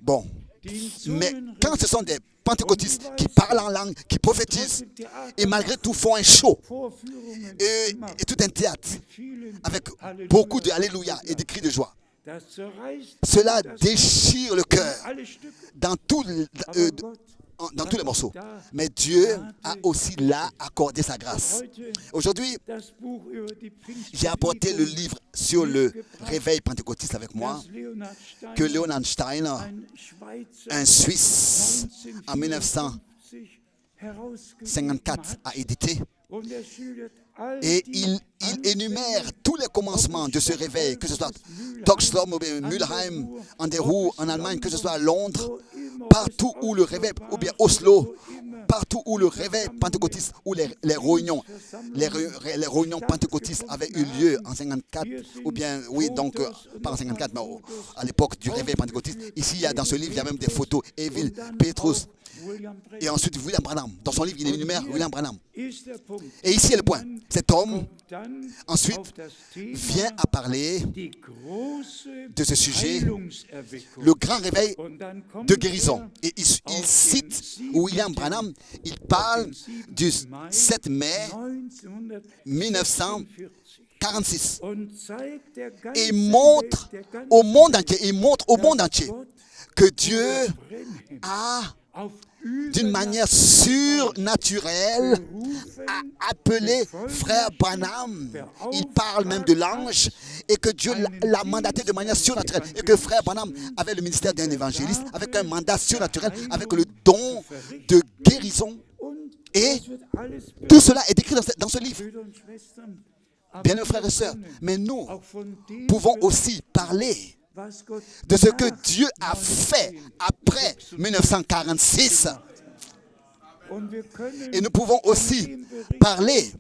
bon, mais quand ce sont des pentecôtistes qui parlent en langue, qui prophétisent, et malgré tout font un show, et tout un théâtre, avec beaucoup de alléluia et de cris de joie, cela déchire le cœur dans tous les morceaux. Mais Dieu a aussi là accordé sa grâce. Aujourd'hui, j'ai apporté le livre sur le réveil pentecôtiste avec moi, que Leonhard Steiner, un Suisse, en 1954 a édité. Et il énumère tous les commencements de ce réveil, que ce soit Toxlom, Mülheim, Anderu, en Allemagne, que ce soit à Londres, partout où le réveil, ou bien Oslo, partout où le réveil pentecôtiste, où les réunions pentecôtistes avaient eu lieu en 54, ou bien, oui, donc, pas en 54, mais à l'époque du réveil pentecôtiste. Ici, dans ce livre, il y a même des photos, Evil, Petrus, et ensuite William Branham. Dans son livre, il énumère William Branham. Et ici est le point. Cet homme, ensuite, vient à parler de ce sujet, le grand réveil de guérison. Et il cite William Branham, il parle du 7 mai 1946. Et il montre au monde entier que Dieu a, d'une manière surnaturelle, a appelé frère Branham. Il parle même de l'ange et que Dieu l'a mandaté de manière surnaturelle. Et que frère Branham avait le ministère d'un évangéliste avec un mandat surnaturel, avec le don de guérison. Et tout cela est décrit dans ce livre. Bien, nos frères et sœurs, mais nous pouvons aussi parler de ce que Dieu a fait après 1946. Et nous pouvons aussi parler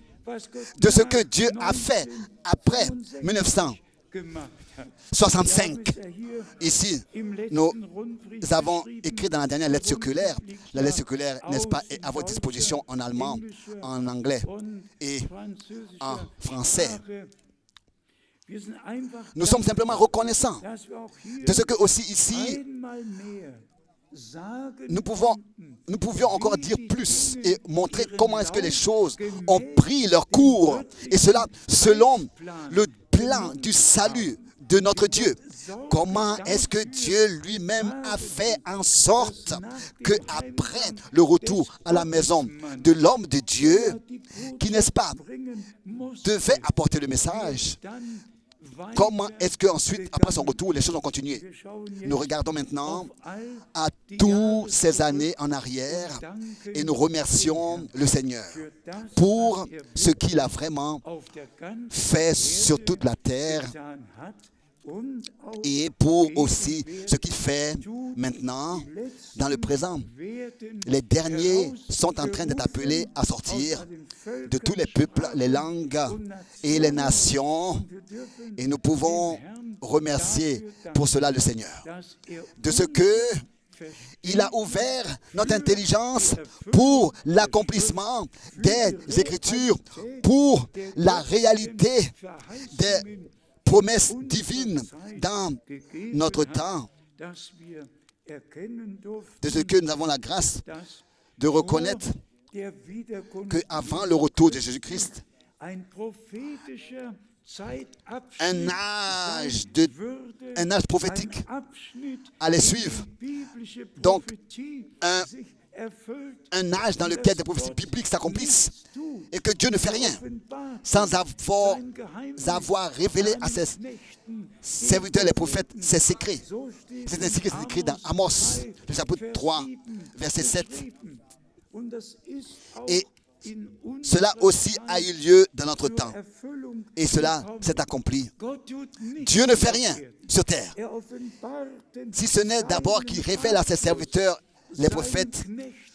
de ce que Dieu a fait après 1965. Ici, nous avons écrit dans la dernière lettre circulaire, la lettre circulaire, n'est-ce pas, est à votre disposition en allemand, en anglais et en français. Nous sommes simplement reconnaissants de ce que aussi ici, nous pouvions encore dire plus et montrer comment est-ce que les choses ont pris leur cours. Et cela selon le plan du salut de notre Dieu. Comment est-ce que Dieu lui-même a fait en sorte qu'après le retour à la maison de l'homme de Dieu, qui, n'est-ce pas, devait apporter le message, comment est-ce qu'ensuite, après son retour, les choses ont continué? Nous regardons maintenant à toutes ces années en arrière et nous remercions le Seigneur pour ce qu'il a vraiment fait sur toute la terre et pour aussi ce qu'il fait maintenant dans le présent. Les derniers sont en train d'être appelés à sortir de tous les peuples, les langues et les nations. Et nous pouvons remercier pour cela le Seigneur. De ce que il a ouvert notre intelligence pour l'accomplissement des Écritures, pour la réalité des promesses divines dans notre temps, de ce que nous avons la grâce de reconnaître qu'avant le retour de Jésus-Christ, un âge prophétique allait suivre. Donc, un âge dans lequel des prophéties bibliques s'accomplissent et que Dieu ne fait rien sans avoir révélé à ses serviteurs, les prophètes, ses secrets. C'est ainsi que c'est écrit dans Amos, le chapitre 3, verset 7. Et cela aussi a eu lieu dans notre temps. Et cela s'est accompli. Dieu ne fait rien sur terre, si ce n'est d'abord qu'il révèle à ses serviteurs, les prophètes,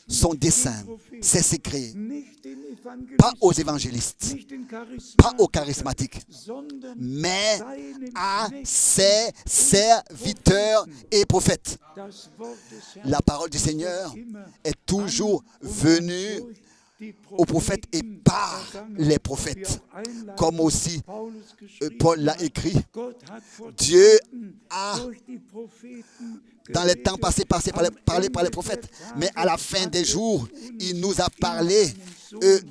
son dessein, ses secrets, pas aux évangélistes, pas aux charismatiques, mais à ses serviteurs et prophètes. La parole du Seigneur est toujours venue aux prophètes et par les prophètes. Comme aussi Paul l'a écrit, Dieu a dans les temps passés parlé par les prophètes, mais à la fin des jours, il nous a parlé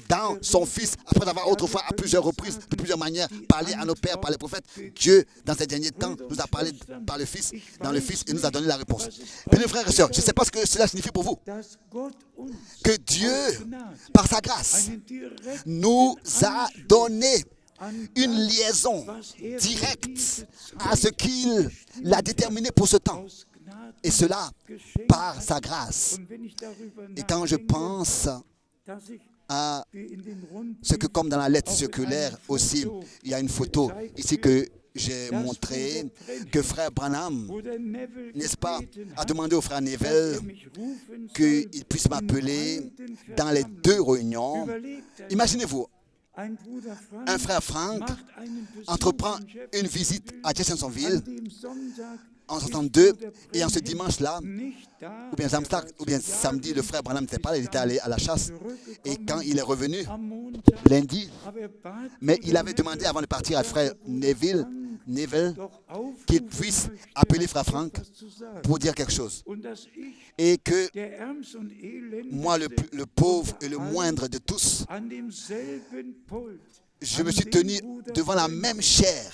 dans son Fils, après avoir autrefois à plusieurs reprises, de plusieurs manières, parlé à nos pères par les prophètes. Dieu, dans ces derniers temps, nous a parlé par le Fils, dans le Fils, et nous a donné la réponse. Bien, frères et sœurs, je ne sais pas ce que cela signifie pour vous. Que Dieu, par sa grâce, nous a donné une liaison directe à ce qu'il a déterminé pour ce temps. Et cela par sa grâce. Et quand je pense à ce que, comme dans la lettre circulaire aussi, il y a une photo ici que j'ai montrée, que frère Branham, n'est-ce pas, a demandé au frère Neville qu'il puisse m'appeler dans les 2 réunions. Imaginez-vous, un frère Frank entreprend une visite à Jeffersonville en 62, et en ce dimanche-là, ou bien samedi, le frère Branham n'était pas là, il était allé à la chasse. Et quand il est revenu, lundi, mais il avait demandé avant de partir à frère Neville qu'il puisse appeler frère Frank pour dire quelque chose. Et que moi, le pauvre et le moindre de tous, je me suis tenu devant la même chair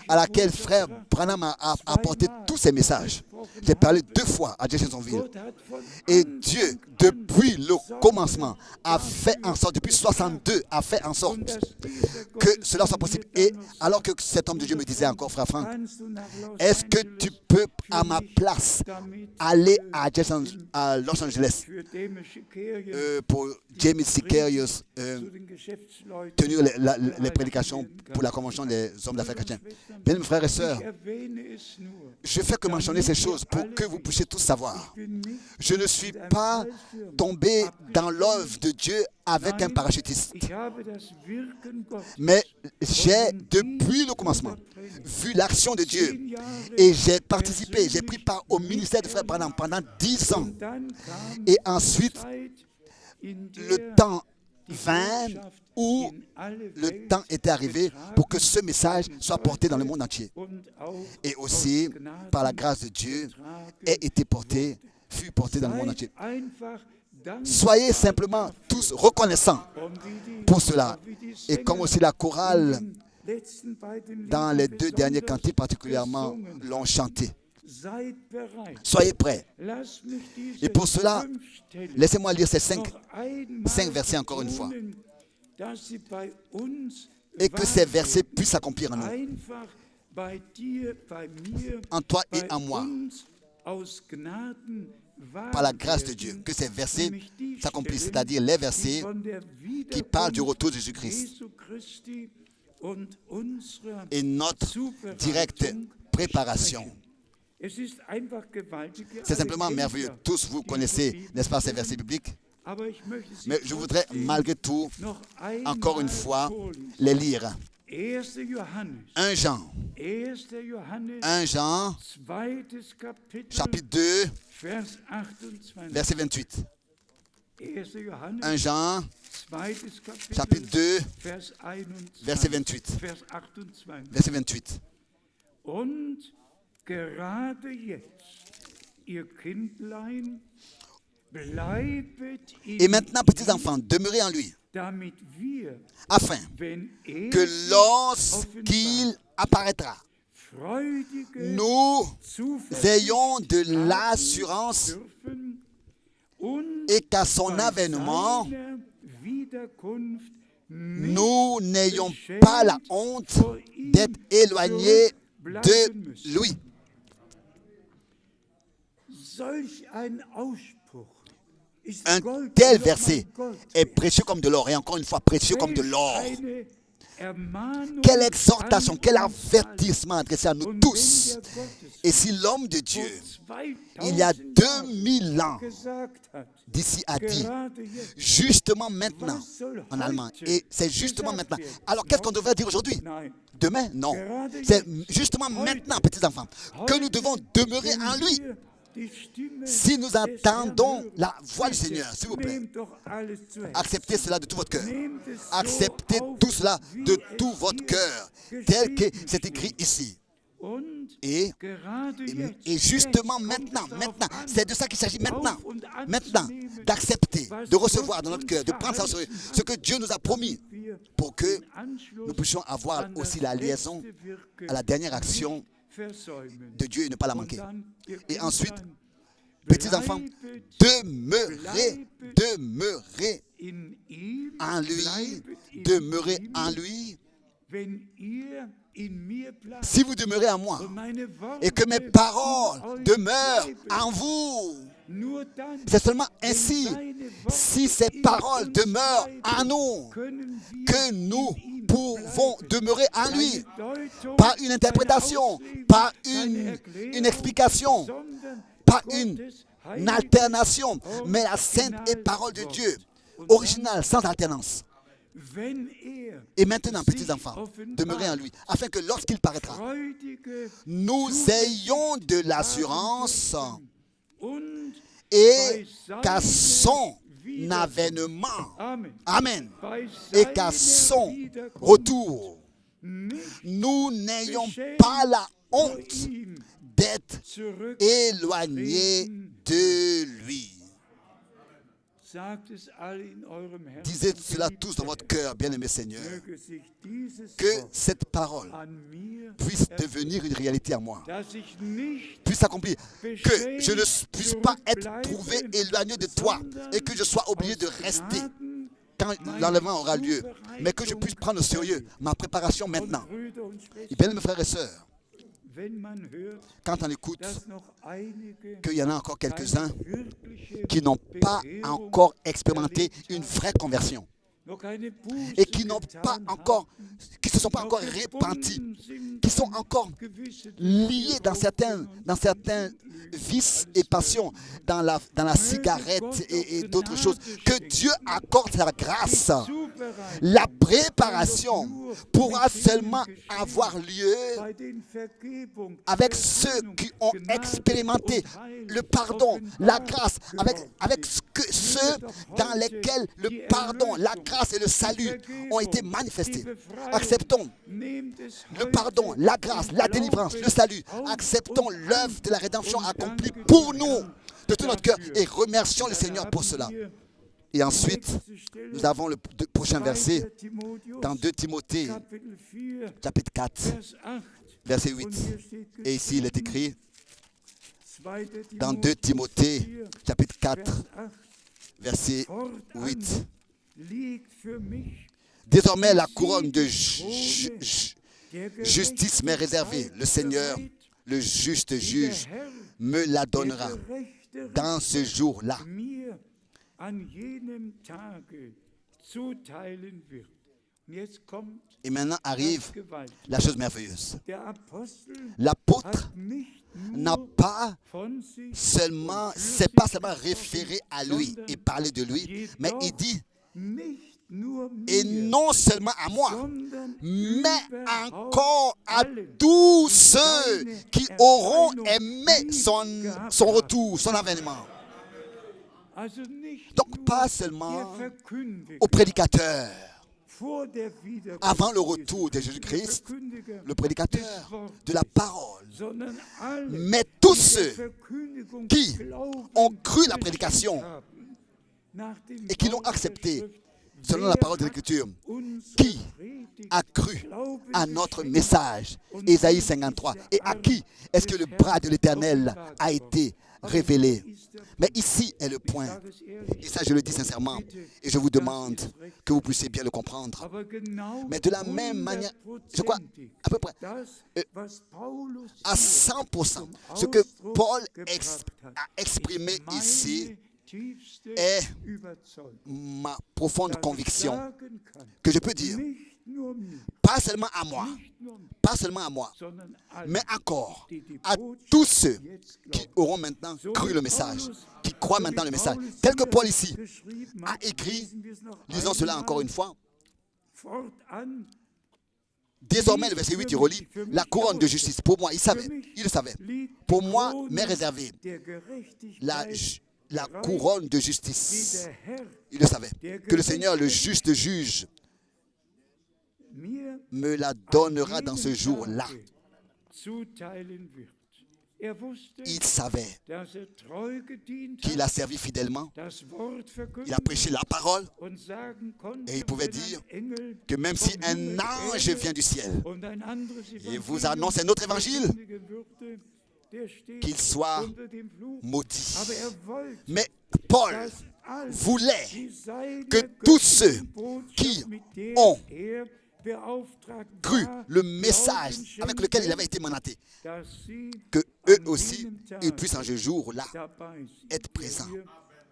à laquelle frère Branham a apporté tous ses messages. J'ai parlé 2 fois à Jeffersonville. Et Dieu, depuis le commencement, a fait en sorte, depuis 62, a fait en sorte que cela soit possible. Et alors que cet homme de Dieu me disait encore, frère Frank, est-ce que tu peux, à ma place, aller à Los Angeles pour James Sicarius tenir les prédications pour la convention des hommes d'affaires chrétiens. Bien, mes frères et sœurs, je fais que mentionner ces choses pour que vous puissiez tous savoir. Je ne suis pas tombé dans l'œuvre de Dieu avec un parachutiste. Mais j'ai, depuis le commencement, vu l'action de Dieu. Et j'ai participé, j'ai pris part au ministère de frère Branham pendant 10 ans. Et ensuite, le temps vint où le temps était arrivé pour que ce message soit porté dans le monde entier. Et aussi, par la grâce de Dieu, fut porté dans le monde entier. Soyez simplement tous reconnaissants pour cela. Et comme aussi la chorale, dans les 2 derniers cantiques particulièrement, l'ont chanté. Soyez prêts. Et pour cela, laissez-moi lire ces 5 versets encore une fois. Et que ces versets puissent s'accomplir en nous. En toi et en moi. Par la grâce de Dieu. Que ces versets s'accomplissent. C'est-à-dire les versets qui parlent du retour de Jésus-Christ. Et notre directe préparation. C'est simplement merveilleux. Tous vous connaissez, n'est-ce pas, ces versets bibliques? Mais je voudrais malgré tout, encore une fois, les lire. 1 Jean, chapitre 2, verset 28. 1 Jean, chapitre 2, verset 28. Verset 28. Et maintenant, petits enfants, demeurez en lui, afin que lorsqu'il apparaîtra, nous ayons de l'assurance et qu'à son avènement, nous n'ayons pas la honte d'être éloignés de lui. Un tel verset est précieux comme de l'or, et encore une fois précieux comme de l'or. Quelle exhortation, quel avertissement adressé à nous tous. Et si l'homme de Dieu, il y a 2000 ans, d'ici a dit, justement maintenant, en allemand, et c'est justement maintenant. Alors qu'est-ce qu'on devrait dire aujourd'hui? Demain? Non. C'est justement maintenant, petits enfants, que nous devons demeurer en lui. Si nous entendons la voix du Seigneur, s'il vous plaît, acceptez cela de tout votre cœur. Acceptez tout cela de tout votre cœur, tel que c'est écrit ici. Et justement maintenant, c'est de ça qu'il s'agit maintenant, d'accepter, de recevoir dans notre cœur, de prendre ça au sérieux, ce que Dieu nous a promis, pour que nous puissions avoir aussi la liaison à la dernière action de Dieu et ne pas la manquer. Et ensuite, petits enfants, demeurez en lui, Si vous demeurez en moi et que mes paroles demeurent en vous, c'est seulement ainsi, si ces paroles demeurent en nous, que nous pouvons demeurer en lui. Pas une interprétation, pas une explication, pas une alternation, mais la sainte et parole de Dieu, originale, sans alternance. Et maintenant, petits enfants, demeurez en lui, afin que lorsqu'il paraîtra, nous ayons de l'assurance et qu'à son avènement, amen, et qu'à son retour, nous n'ayons pas la honte d'être éloignés de lui. Disez cela tous dans votre cœur, bien-aimé Seigneur, que cette parole puisse devenir une réalité à moi, puisse s'accomplir, que je ne puisse pas être trouvé éloigné de toi et que je sois obligé de rester quand l'enlèvement aura lieu, mais que je puisse prendre au sérieux ma préparation maintenant. Et bien, mes frères et sœurs, quand on écoute qu'il y en a encore quelques-uns qui n'ont pas encore expérimenté une vraie conversion et qui n'ont pas encore, qui se sont pas encore repentis, qui sont encore liés dans certains vices et passions, dans la cigarette et d'autres choses, que Dieu accorde sa grâce. La préparation pourra seulement avoir lieu avec ceux qui ont expérimenté le pardon, la grâce, avec ceux dans lesquels le pardon, la grâce et le salut ont été manifestés. Acceptons le pardon, la grâce, la délivrance, le salut. Acceptons l'œuvre de la rédemption accomplie pour nous de tout notre cœur et remercions le Seigneur pour cela. Et ensuite, nous avons le prochain verset dans 2 Timothée, chapitre 4, verset 8. Et ici, il est écrit dans 2 Timothée, chapitre 4, verset 8. Désormais, la couronne de justice m'est réservée. Le Seigneur, le juste juge, me la donnera dans ce jour-là. Et maintenant arrive la chose merveilleuse. L'apôtre n'a pas seulement, c'est pas seulement référé à lui et parler de lui, mais il dit, et non seulement à moi, mais encore à tous ceux qui auront aimé son retour, son avènement. Donc pas seulement aux prédicateurs. Avant le retour de Jésus-Christ, le prédicateur de la parole, mais tous ceux qui ont cru la prédication et qui l'ont accepté selon la parole de l'Écriture, qui a cru à notre message, Ésaïe 53, et à qui est-ce que le bras de l'Éternel a été révélé. Mais ici est le point, et ça je le dis sincèrement, et je vous demande que vous puissiez bien le comprendre. Mais de la même manière, je crois à peu près à 100%, ce que Paul a exprimé ici tiefste est Überzeugung, ma profonde dass ich conviction sagen kann, que je peux dire, nicht nur mir, pas seulement à moi, nicht nur mir, pas seulement à moi, sondern allen, mais encore die die à Botschaft tous ceux jetzt qui glauben. auront maintenant So cru wie le message, Paulus- qui croient so maintenant wie le message. Paulus Tel que hier Paul ici geschrieben a hat, écrit, lesen wir es noch lisons cela einmal. encore une fois. Fortan, Désormais, le verset 8, il relit, la couronne de justice. Pour moi, il savait, il le savait. liegt Pour die moi, Krone m'est réservée der la, Gerechtigkeit la bereit, couronne de die justice. der Herr Il le savait. Que le Seigneur, le juste juge, mir me la an donnera dans ce jenem jour-là. Tage zuteilen wird. Er wusste, Il savait dass treu gedient qu'il hat, a servi fidèlement. das Wort Il a verkündet prêché la parole. und sagen konnte, Et il pouvait wenn ein dire Engel que même si vom un Himmel ange Erde vient du ciel und ein anderes et vous Evangelium annonce un autre évangile, verkündigen würde, der steht qu'il soit unter dem Fluch. maudit. Aber er wollte, Mais Paul dass alle, voulait die seiner que tous ceux göttlichen Botschaft, qui mit der ont er beauftragt cru war, le message Glauben avec lequel il schenken, avait été mandaté, dass sie que eux an aussi, jenem Tag ils puissent en ce jour-là dabei sind, être wie présents. hier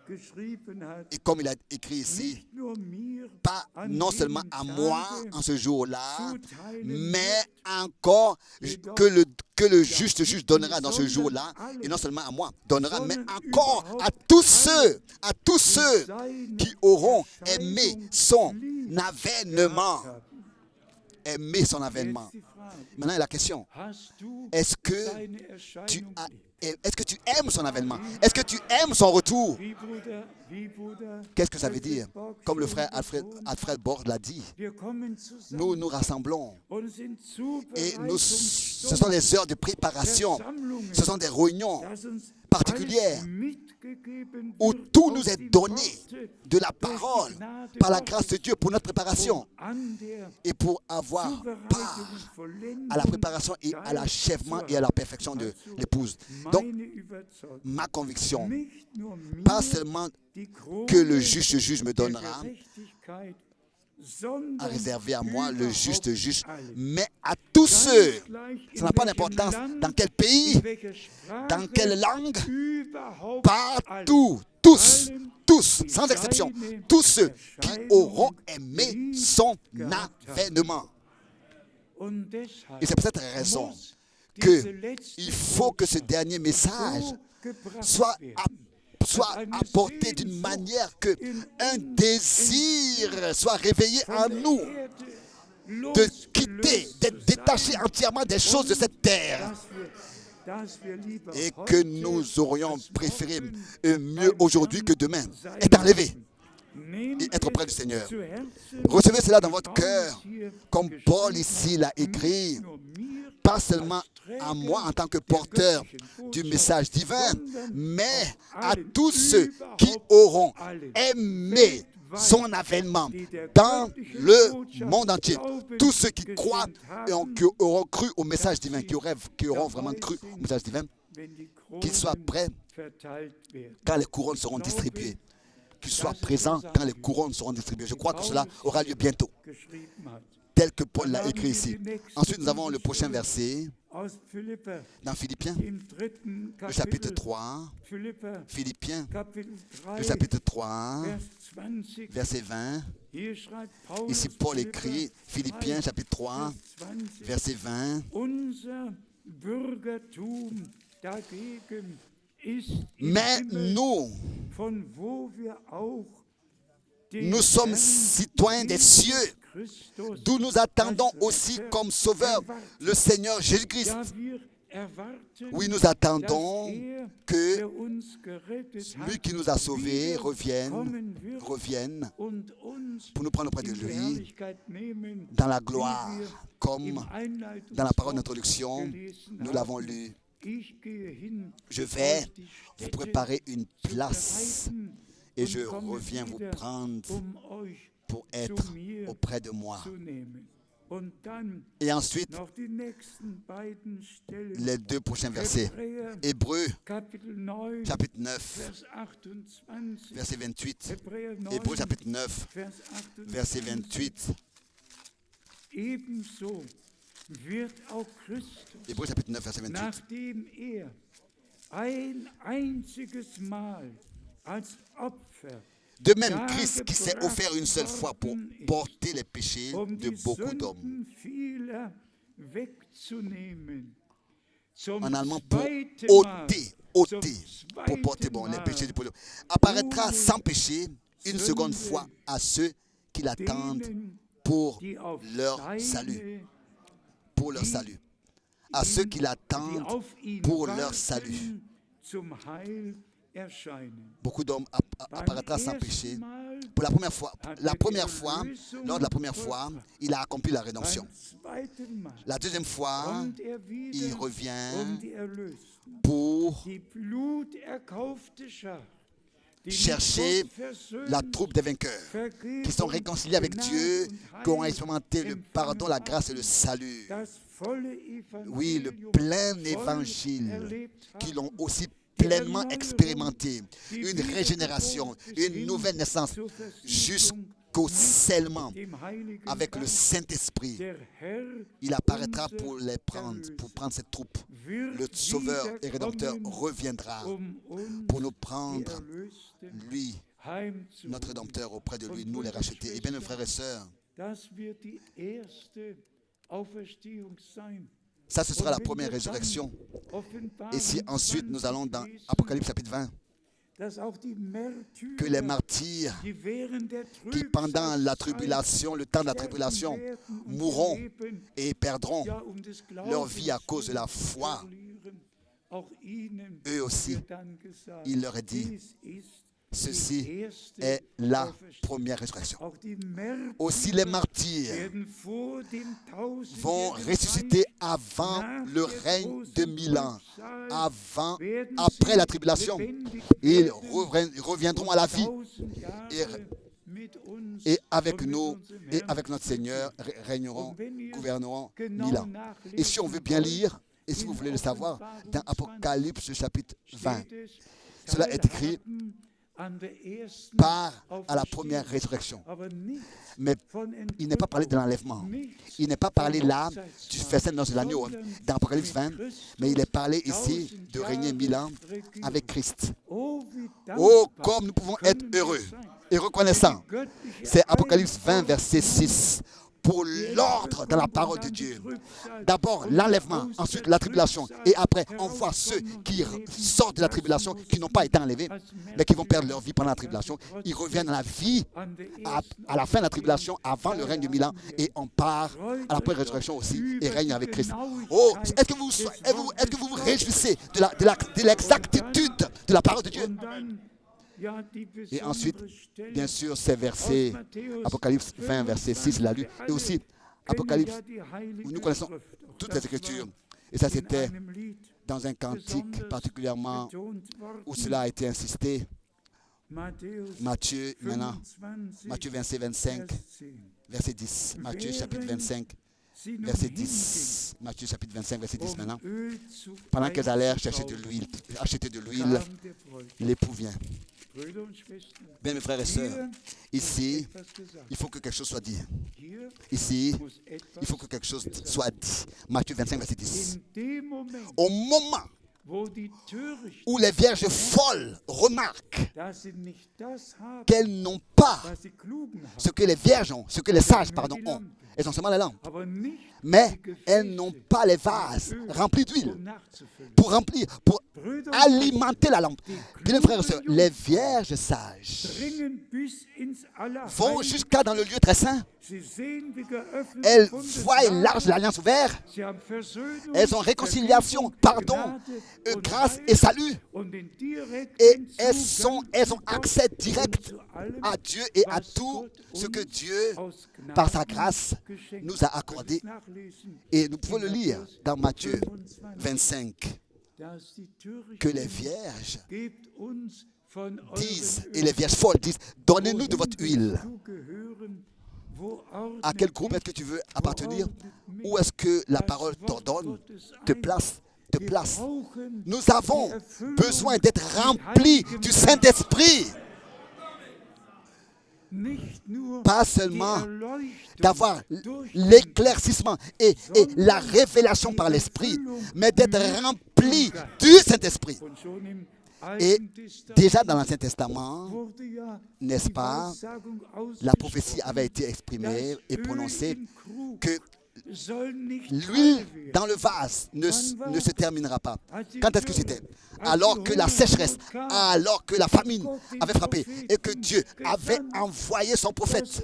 geschrieben hat, Et comme il a écrit ici, nicht nur mir pas an non jenem seulement à moi Tage en ce jour-là, zuteilen mais wird, encore que le juste juge donnera dans ce jour-là, et non seulement à moi, donnera, mais encore à tous ceux qui auront aimé son avènement. Aimer son avènement. Jetzt die Frage, Maintenant, la question, hast du est-ce que seine Erscheinung geliebt? est-ce que tu aimes son avènement? Est-ce que tu aimes son retour? Wie Bruder Qu'est-ce que ça veut Alfred dire? Borg Comme le schon frère betont, Alfred Bord l'a dit, wir kommen zusammen nous nous rassemblons und sind et ce Zubereitungsstunden, sont des heures de préparation, Versammlungen, ce sont des réunions dass uns particulières alles mitgegeben où wird tout aus nous est dem donné Worte, de la durch die parole, Gnade par la Gottes, grâce de Dieu pour notre préparation um an der et pour avoir Zubereitung part und Vollendung à la préparation et à l'achèvement et à la perfection de l'épouse. Donc, meine Überzeugung, ma conviction, nicht nur mir pas seulement die Krone que le juste juge me der donnera Gerechtigkeit, à sondern réserver à moi le juste überhaupt juge, alle. mais à tous ceux. Ganz gleich Ça in n'a pas welchem d'importance Land, dans quel pays, in welcher Sprache, dans quelle langue, überhaupt partout, tous, tous, sans exception, tous ceux qui auront aimé son avènement. Und deshalb Et c'est pour cette raison muss diese qu'il letzte faut que ce dernier message so gebracht soit werden, soit apporté d'une manière que un désir soit réveillé en nous de quitter, d'être détaché entièrement des choses de cette terre et que nous aurions préféré mieux aujourd'hui que demain être enlevé et être auprès du Seigneur. Recevez cela dans votre cœur, comme Paul ici l'a écrit, pas seulement à moi en tant que porteur du message divin, mais à tous ceux qui auront aimé son avènement dans le monde entier. Tous ceux qui croient et qui auront cru au message divin, qui auront vraiment cru au message divin, qu'ils soient prêts quand les couronnes seront distribuées, qu'ils soient présents quand les couronnes seront distribuées. Je crois que cela aura lieu bientôt, tel que Paul l'a écrit ici. Ensuite, nous avons le prochain verset dans Philippiens, le chapitre 3. Philippiens, le chapitre 3, verset 20. Ici, Paul écrit, Philippiens, chapitre 3, verset 20. Mais nous sommes citoyens des cieux, d'où nous attendons aussi comme sauveur le Seigneur Jésus-Christ. Oui, nous attendons que lui qui nous a sauvés revienne pour nous prendre auprès de lui dans la gloire, comme dans la parole d'introduction, nous l'avons lu. Je vais vous préparer une place et je reviens vous prendre pour être auprès de moi. Et ensuite, les deux prochains versets. Hébreux, chapitre 9, verset 28. Hébreux, chapitre 9, verset 28. Hébreux, chapitre 9, verset 28. Nachdem ein einziges Mal als Opfer De même, Christ qui s'est offert une seule fois pour porter les péchés de beaucoup d'hommes. Sünden vieler wegzunehmen. Zum En allemand, pour zweiten ôter, pour porter les péchés du peuple, apparaîtra sans péché une seconde fois à ceux qui l'attendent pour die auf leur salut. seine, Pour leur salut. À ceux qui die l'attendent auf ihn pour leur salut. warten, zum Heil erscheinen. Beaucoup d'hommes apparaîtra sans péché. Mal, Pour la première fois, lors de la première fois, il a accompli la rédemption. beim zweiten Mal La deuxième fois, kommt wieder, il revient die Erlösten. pour Die bluterkaufte Schar, die chercher mit Gott versöhnt, la troupe des vainqueurs, qui sont réconciliés avec Dieu, qui ont expérimenté le pardon, la grâce et le salut. das volle Oui, le Evangelium plein voll évangile, erlebt qui haben. l'ont aussi pleinement expérimenté. Une régénération, une nouvelle naissance, jusqu'au scellement Dem Heiligen avec le Geist. Saint-Esprit. Der Herr Il apparaîtra unser pour les prendre, Erlöser, pour prendre cette troupe. wird Le Sauveur et Rédempteur wiederkommen, reviendra uns, pour nous die prendre, Erlösten, lui, heimzuholen. notre Rédempteur, auprès de lui, nous les racheter. Et bien, mes frères et sœurs, Das wird die erste Auferstehung sein. ça, ce sera la première résurrection. Et si ensuite nous allons dans Apocalypse chapitre 20, que les martyrs qui pendant la tribulation, le temps de la tribulation, mourront et perdront leur vie à cause de la foi, eux aussi, il leur est dit, ceci est la première résurrection. Aussi les martyrs vont ressusciter avant le règne de 1000 ans, après la tribulation. Ils reviendront à la vie et avec nous et avec notre Seigneur régneront, gouverneront 1000 ans. Et si on veut bien lire, et si vous voulez le savoir, dans Apocalypse chapitre 20, cela est écrit part à la première résurrection. Mais il n'est pas parlé de l'enlèvement. Il n'est pas parlé là du festin dans l'agneau, dans Apocalypse 20, mais il est parlé ici de régner 1000 ans avec Christ. Oh, comme nous pouvons être heureux et reconnaissants. C'est Apocalypse 20, verset 6. Pour l'ordre dans la parole de Dieu. D'abord l'enlèvement, ensuite la tribulation. Et après, on voit ceux qui sortent de la tribulation, qui n'ont pas été enlevés, mais qui vont perdre leur vie pendant la tribulation. Ils reviennent à la vie à la fin de la tribulation, avant le règne de 1000 ans. Et on part à la première résurrection aussi et règne avec Christ. Oh, est-ce que vous vous réjouissez de l'exactitude de la parole de Dieu? Et ensuite, bien sûr, ces versets, Apocalypse 20, verset 6, l'a lu. Et aussi, Apocalypse, où nous connaissons toutes les Écritures. Et ça, c'était dans un cantique particulièrement où cela a été insisté. Matthieu, maintenant, Matthieu 25, 25, verset 10. Matthieu chapitre 25, verset 10. Matthieu chapitre 25, verset 10 maintenant. Pendant qu'elles allèrent chercher de l'huile, acheter de l'huile, l'époux vient. Bien, mes frères et sœurs, ici, il faut que quelque chose soit dit. Ici, il faut que quelque chose soit dit. Matthieu 25, verset 10. Au moment où les vierges folles remarquent qu'elles n'ont pas ce que les vierges ont, ce que les sages, ont. Elles ont seulement la lampe. Mais elles n'ont pas les vases remplis d'huile pour remplir, pour alimenter la lampe. Bien, frères et sœurs, les vierges sages vont jusqu'à dans le lieu très saint. Elles voient l'arche de l'alliance ouverte. Elles ont réconciliation, pardon, grâce et salut. Et elles ont accès direct à Dieu et à tout ce que Dieu, par sa grâce, nous a accordé. Et nous pouvons le lire dans Matthieu 25, que les vierges disent, et les vierges folles disent, donnez-nous de votre huile. À quel groupe est-ce que tu veux appartenir? Où est-ce que la parole t'ordonne, te place? Nous avons besoin d'être remplis du Saint-Esprit. Pas seulement d'avoir l'éclaircissement et la révélation par l'Esprit, mais d'être rempli du Saint-Esprit. Et déjà dans l'Ancien Testament, n'est-ce pas, la prophétie avait été exprimée et prononcée que l'huile dans le vase ne se terminera pas. Quand est-ce que c'était? Alors que la sécheresse, alors que la famine avait frappé et que Dieu avait envoyé son prophète.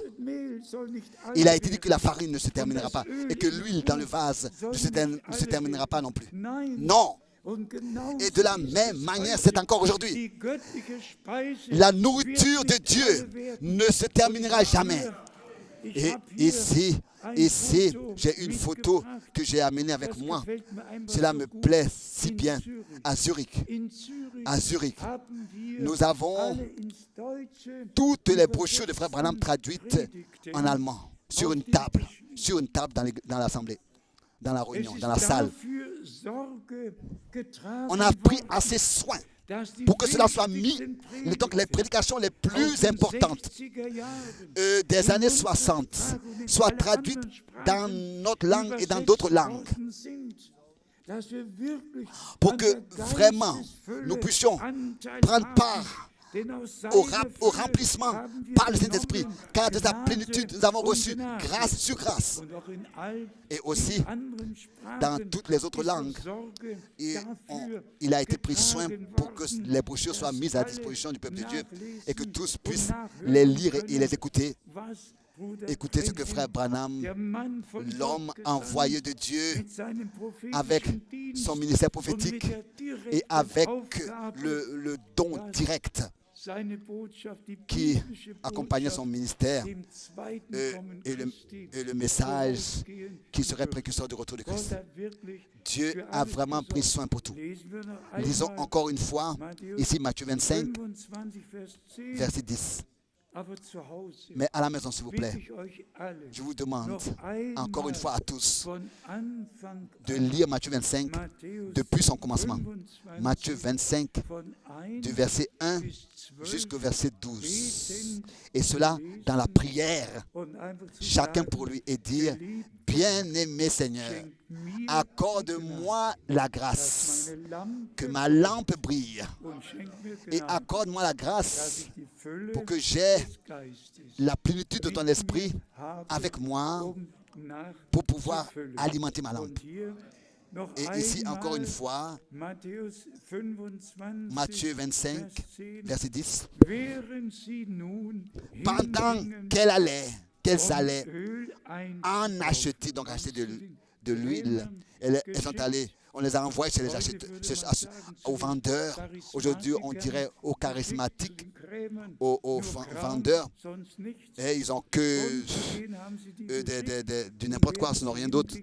Il a été dit que la farine ne se terminera pas et que l'huile dans le vase ne se terminera pas non plus. Non. Et de la même manière, c'est encore aujourd'hui. La nourriture de Dieu ne se terminera jamais. Et ici, j'ai une photo que j'ai amenée avec moi. Cela me plaît si bien. À Zurich, nous avons toutes les brochures de Frère Branham traduites en allemand sur une table dans l'assemblée, dans la réunion, dans la salle. On a pris assez soin pour que cela soit mis, donc les prédications les plus importantes des années 60 soient traduites dans notre langue et dans d'autres langues, pour que vraiment nous puissions prendre part au remplissement par le Saint-Esprit, car de sa plénitude nous avons reçu grâce sur grâce. Et aussi dans toutes les autres langues, il a été pris soin pour que les brochures soient mises à la disposition du peuple de Dieu et que tous puissent les lire et les écouter. Écoutez ce que Frère Branham, l'homme envoyé de Dieu, avec son ministère prophétique et avec le don direct qui accompagnait son ministère et le message qui serait précurseur du retour de Christ. Dieu a vraiment pris soin pour tout. Lisons encore une fois, ici Matthieu 25, verset 10. Mais à la maison, s'il vous plaît, je vous demande encore une fois à tous de lire Matthieu 25 depuis son commencement. Matthieu 25, du verset 1 jusqu'au verset 12. Et cela dans la prière, chacun pour lui, et dire: bien-aimé Seigneur, accorde-moi la grâce, que ma lampe brille, et accorde-moi la grâce pour que j'ai la plénitude de ton esprit avec moi pour pouvoir alimenter ma lampe. Et ici, encore une fois, Matthieu 25, verset 10. Pendant qu'elles allaient en acheter, donc acheter de l'huile, elles sont allées, on les a envoyées chez les acheteurs, aux vendeurs. Aujourd'hui, on dirait aux charismatiques, aux vendeurs. Et ils n'ont que du n'importe quoi, ce n'est rien d'autre.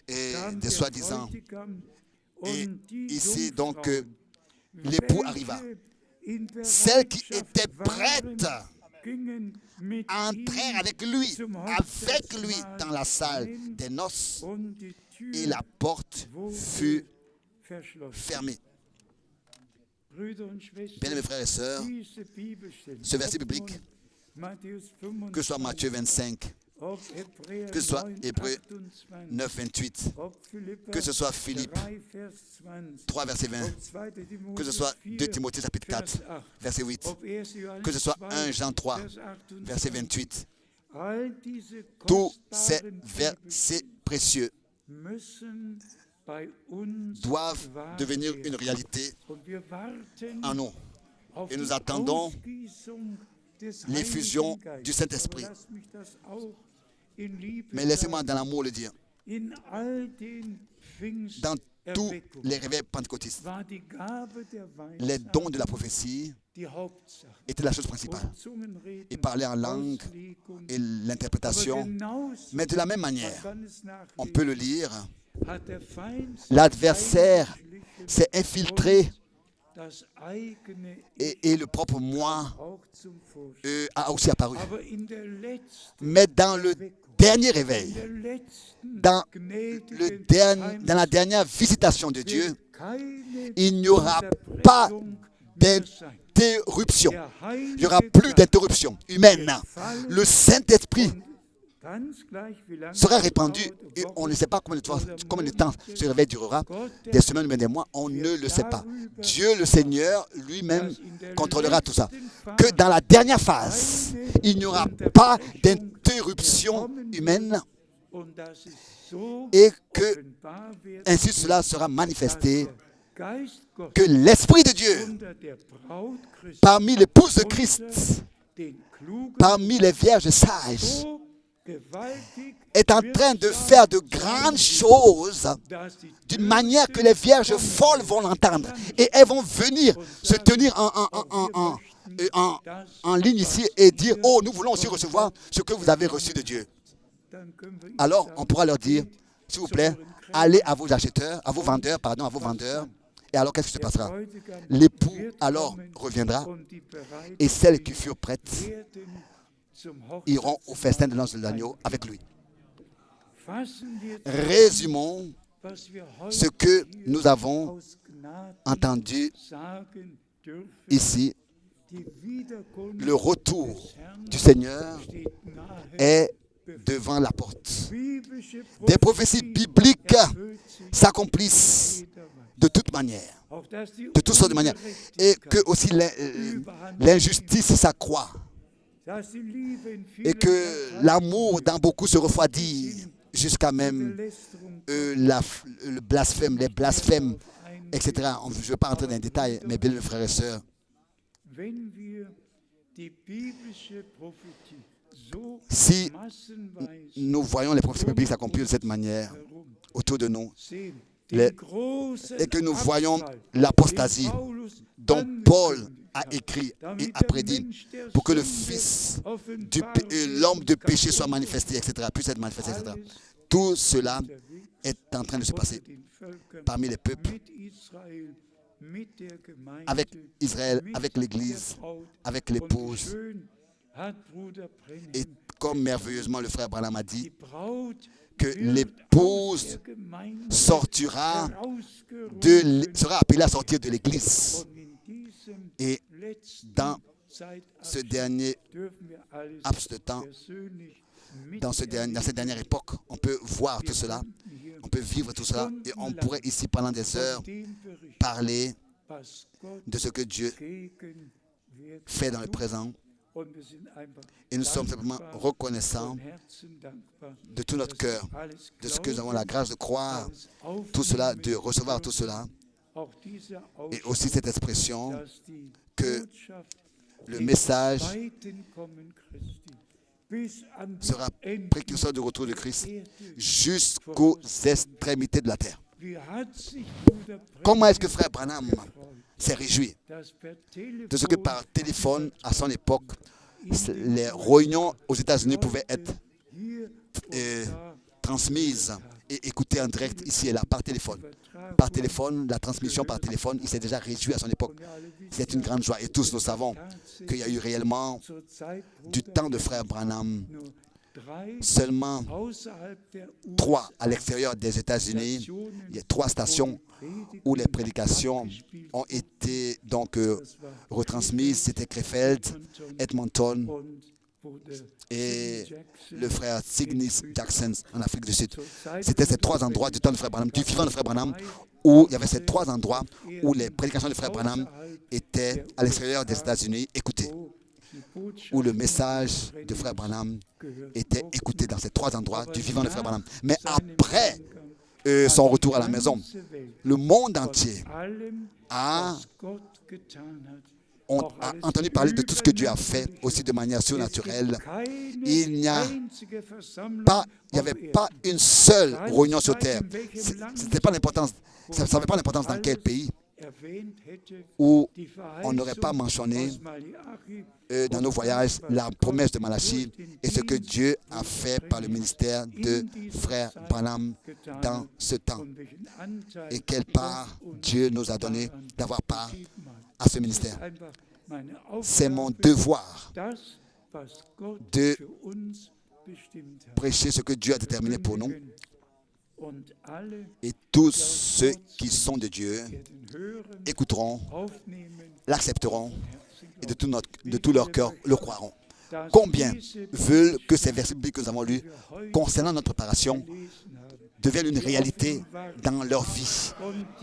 Et des soi-disant. Et ici, donc, l'époux arriva. Celles qui étaient prêtes entrèrent avec lui dans la salle des noces, et la porte fut fermée. Bien-aimés frères et sœurs, ce verset biblique, que ce soit Matthieu 25, que ce soit Hébreux 9, 28, que ce soit Philippe 3, verset 20, que ce soit 2 Timothée chapitre 4, verset 8, que ce soit 1 Jean 3, verset 28. Tous ces versets précieux doivent devenir une réalité en nous. Et nous attendons l'effusion du Saint-Esprit. Mais laissez-moi dans l'amour le dire. Dans tous les réveils pentecôtistes, les dons de la prophétie étaient la chose principale. Et parler en langue et l'interprétation. Mais de la même manière, on peut le lire, l'adversaire s'est infiltré et le propre moi a aussi apparu. Mais dans le dernier réveil, dans la dernière visitation de Dieu, il n'y aura pas d'interruption. Il n'y aura plus d'interruption humaine. Le Saint-Esprit sera répandu et on ne sait pas combien de temps ce réveil durera, des semaines ou des mois, on ne le sait pas. Dieu le Seigneur lui-même contrôlera tout ça. Que dans la dernière phase, il n'y aura pas d'interruption humaine et que ainsi cela sera manifesté, que l'Esprit de Dieu parmi l'épouse de Christ, parmi les vierges sages, est en train de faire de grandes choses d'une manière que les vierges folles vont l'entendre et elles vont venir se tenir en ligne ici et dire « Oh, nous voulons aussi recevoir ce que vous avez reçu de Dieu. » Alors, on pourra leur dire « S'il vous plaît, allez à vos acheteurs, à vos vendeurs, et alors qu'est-ce qui se passera? L'époux alors reviendra et celles qui furent prêtes iront au festin de l'ange de l'agneau avec lui. Résumons ce que nous avons entendu ici. Le retour du Seigneur est devant la porte. Des prophéties bibliques s'accomplissent de toute manière, de toutes sortes de manières, et que aussi l'injustice s'accroît, et que l'amour dans beaucoup se refroidit, jusqu'à même le blasphème, les blasphèmes, etc. Je ne vais pas entrer dans les détails, mes bien frères et sœurs. Si nous voyons les prophéties bibliques s'accomplir de cette manière autour de nous, et que nous voyons l'apostasie dont Paul a écrit et a prédit pour que le Fils, l'homme de péché soit manifesté, etc., puisse être manifesté, etc. Tout cela est en train de se passer parmi les peuples, avec Israël, avec l'Église, avec l'épouse. Et comme merveilleusement le frère Branham a dit, que l'épouse sera appelée à sortir de l'Église. Et dans ce dernier laps de temps, dans cette dernière époque, on peut voir tout cela, on peut vivre tout cela, et on pourrait ici pendant des heures parler de ce que Dieu fait dans le présent. Et nous sommes simplement reconnaissants de tout notre cœur, de ce que nous avons la grâce de croire tout cela, de recevoir tout cela. Et aussi cette expression que le message sera précurseur du retour de Christ jusqu'aux extrémités de la terre. Comment est-ce que frère Branham s'est réjoui de ce que par téléphone, à son époque, les réunions aux États-Unis pouvaient être transmises et écoutées en direct ici et là, par téléphone. Par téléphone, la transmission par téléphone, il s'est déjà réjoui à son époque. C'est une grande joie. Et tous nous savons qu'il y a eu réellement, du temps de frère Branham, seulement 3 à l'extérieur des États-Unis. Il y a 3 stations où les prédications ont été donc retransmises. C'était Krefeld, Edmonton et le frère Sidney Jackson en Afrique du Sud. C'était ces 3 endroits du temps de frère Branham, du vivant de frère Branham, où il y avait ces 3 endroits où les prédications de frère Branham étaient à l'extérieur des États-Unis écoutées, où le message de frère Branham était écouté dans ces 3 endroits du vivant de frère Branham. Mais après son retour à la maison, le monde entier a entendu parler de tout ce que Dieu a fait, aussi de manière surnaturelle. Il n'y avait pas une seule réunion sur terre. C'était pas l'importance, ça n'avait pas l'importance dans quel pays, où on n'aurait pas mentionné dans nos voyages la promesse de Malachie et ce que Dieu a fait par le ministère de frère Branham dans ce temps. Et quelle part Dieu nous a donné d'avoir part à ce ministère. C'est mon devoir de prêcher ce que Dieu a déterminé pour nous. Et tous ceux qui sont de Dieu écouteront, l'accepteront et de tout leur cœur le croiront. Combien veulent que ces versets bibliques que nous avons lus concernant notre préparation deviennent une réalité dans leur vie.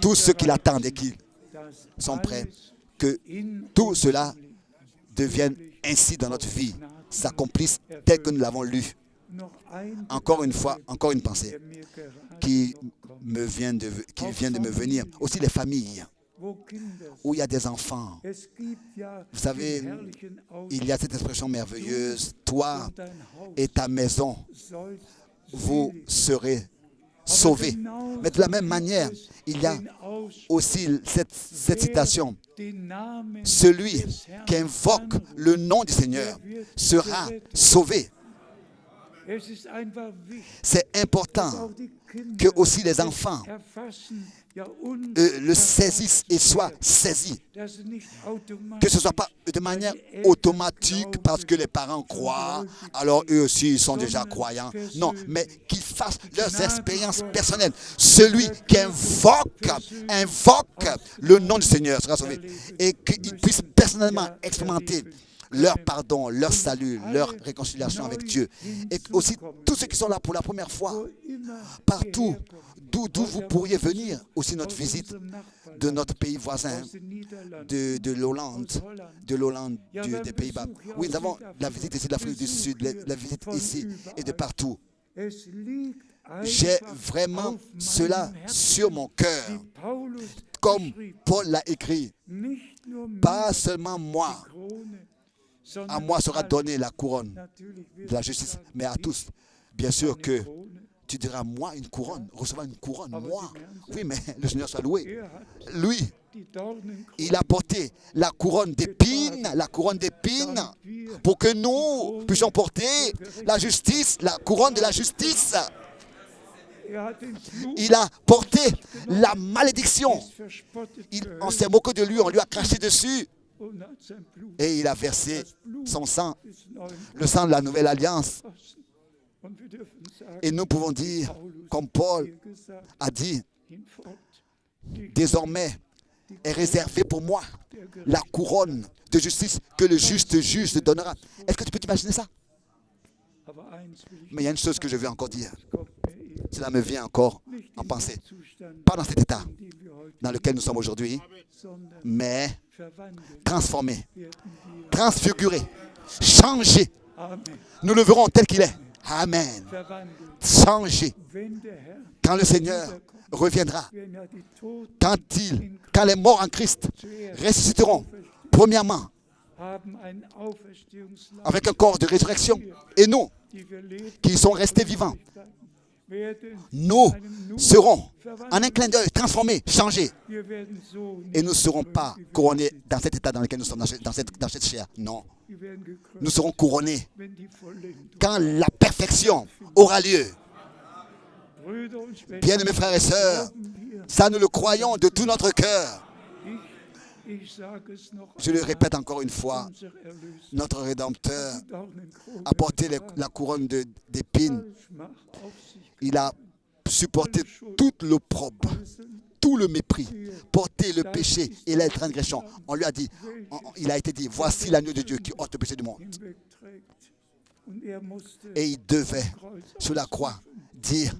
Tous ceux qui l'attendent et qui sont prêts, que tout cela devienne ainsi dans notre vie, s'accomplisse tel que nous l'avons lu. Encore une fois, encore une pensée qui vient de me venir. Aussi les familles où il y a des enfants. Vous savez, il y a cette expression merveilleuse, toi et ta maison, vous serez sauvés. Mais de la même manière, il y a aussi cette citation, celui qui invoque le nom du Seigneur sera sauvé. C'est important que aussi les enfants le saisissent et soient saisis. Que ce ne soit pas de manière automatique parce que les parents croient, alors eux aussi ils sont déjà croyants. Non, mais qu'ils fassent leurs expériences personnelles. Celui qui invoque le nom du Seigneur sera sauvé. Et qu'ils puissent personnellement expérimenter leur pardon, leur salut, leur réconciliation avec Dieu. Et aussi tous ceux qui sont là pour la première fois, partout, d'où vous pourriez venir, aussi notre visite de notre pays voisin, de l'Hollande, des Pays-Bas. Oui, nous avons la visite ici de l'Afrique du Sud, la visite ici et de partout. J'ai vraiment cela sur mon cœur, comme Paul l'a écrit. Pas seulement moi, à moi sera donnée la couronne de la justice, mais à tous. Bien sûr que tu diras, moi, une couronne, recevoir une couronne, moi. Oui, mais le Seigneur soit loué. Lui, il a porté la couronne d'épines, pour que nous puissions porter la justice, la couronne de la justice. Il a porté la malédiction. On s'est moqué de lui, on lui a craché dessus. Et il a versé son sang, le sang de la nouvelle alliance. Et nous pouvons dire, comme Paul a dit, désormais est réservée pour moi la couronne de justice que le juste juge donnera. Est-ce que tu peux t'imaginer ça? Mais il y a une chose que je veux encore dire. Cela me vient encore en pensée. Pas dans cet état dans lequel nous sommes aujourd'hui, mais transformé, transfiguré, changé. Nous le verrons tel qu'il est. Amen. Changé. Quand le Seigneur reviendra, quand les morts en Christ ressusciteront, premièrement, avec un corps de résurrection, et nous, qui sont restés vivants, nous serons en un clin d'œil transformés, changés. Et nous ne serons pas couronnés dans cet état dans lequel nous sommes, dans cette chair. Non. Nous serons couronnés quand la perfection aura lieu. Bien-aimés frères et sœurs, ça nous le croyons de tout notre cœur. Je le répète encore une fois, notre Rédempteur a porté la couronne d'épines. Il a supporté toute l'opprobre, tout le mépris, porté le péché et la transgression. On lui a dit, il a été dit, voici l'agneau de Dieu qui ôte le péché du monde. Et il devait, sur la croix, dire,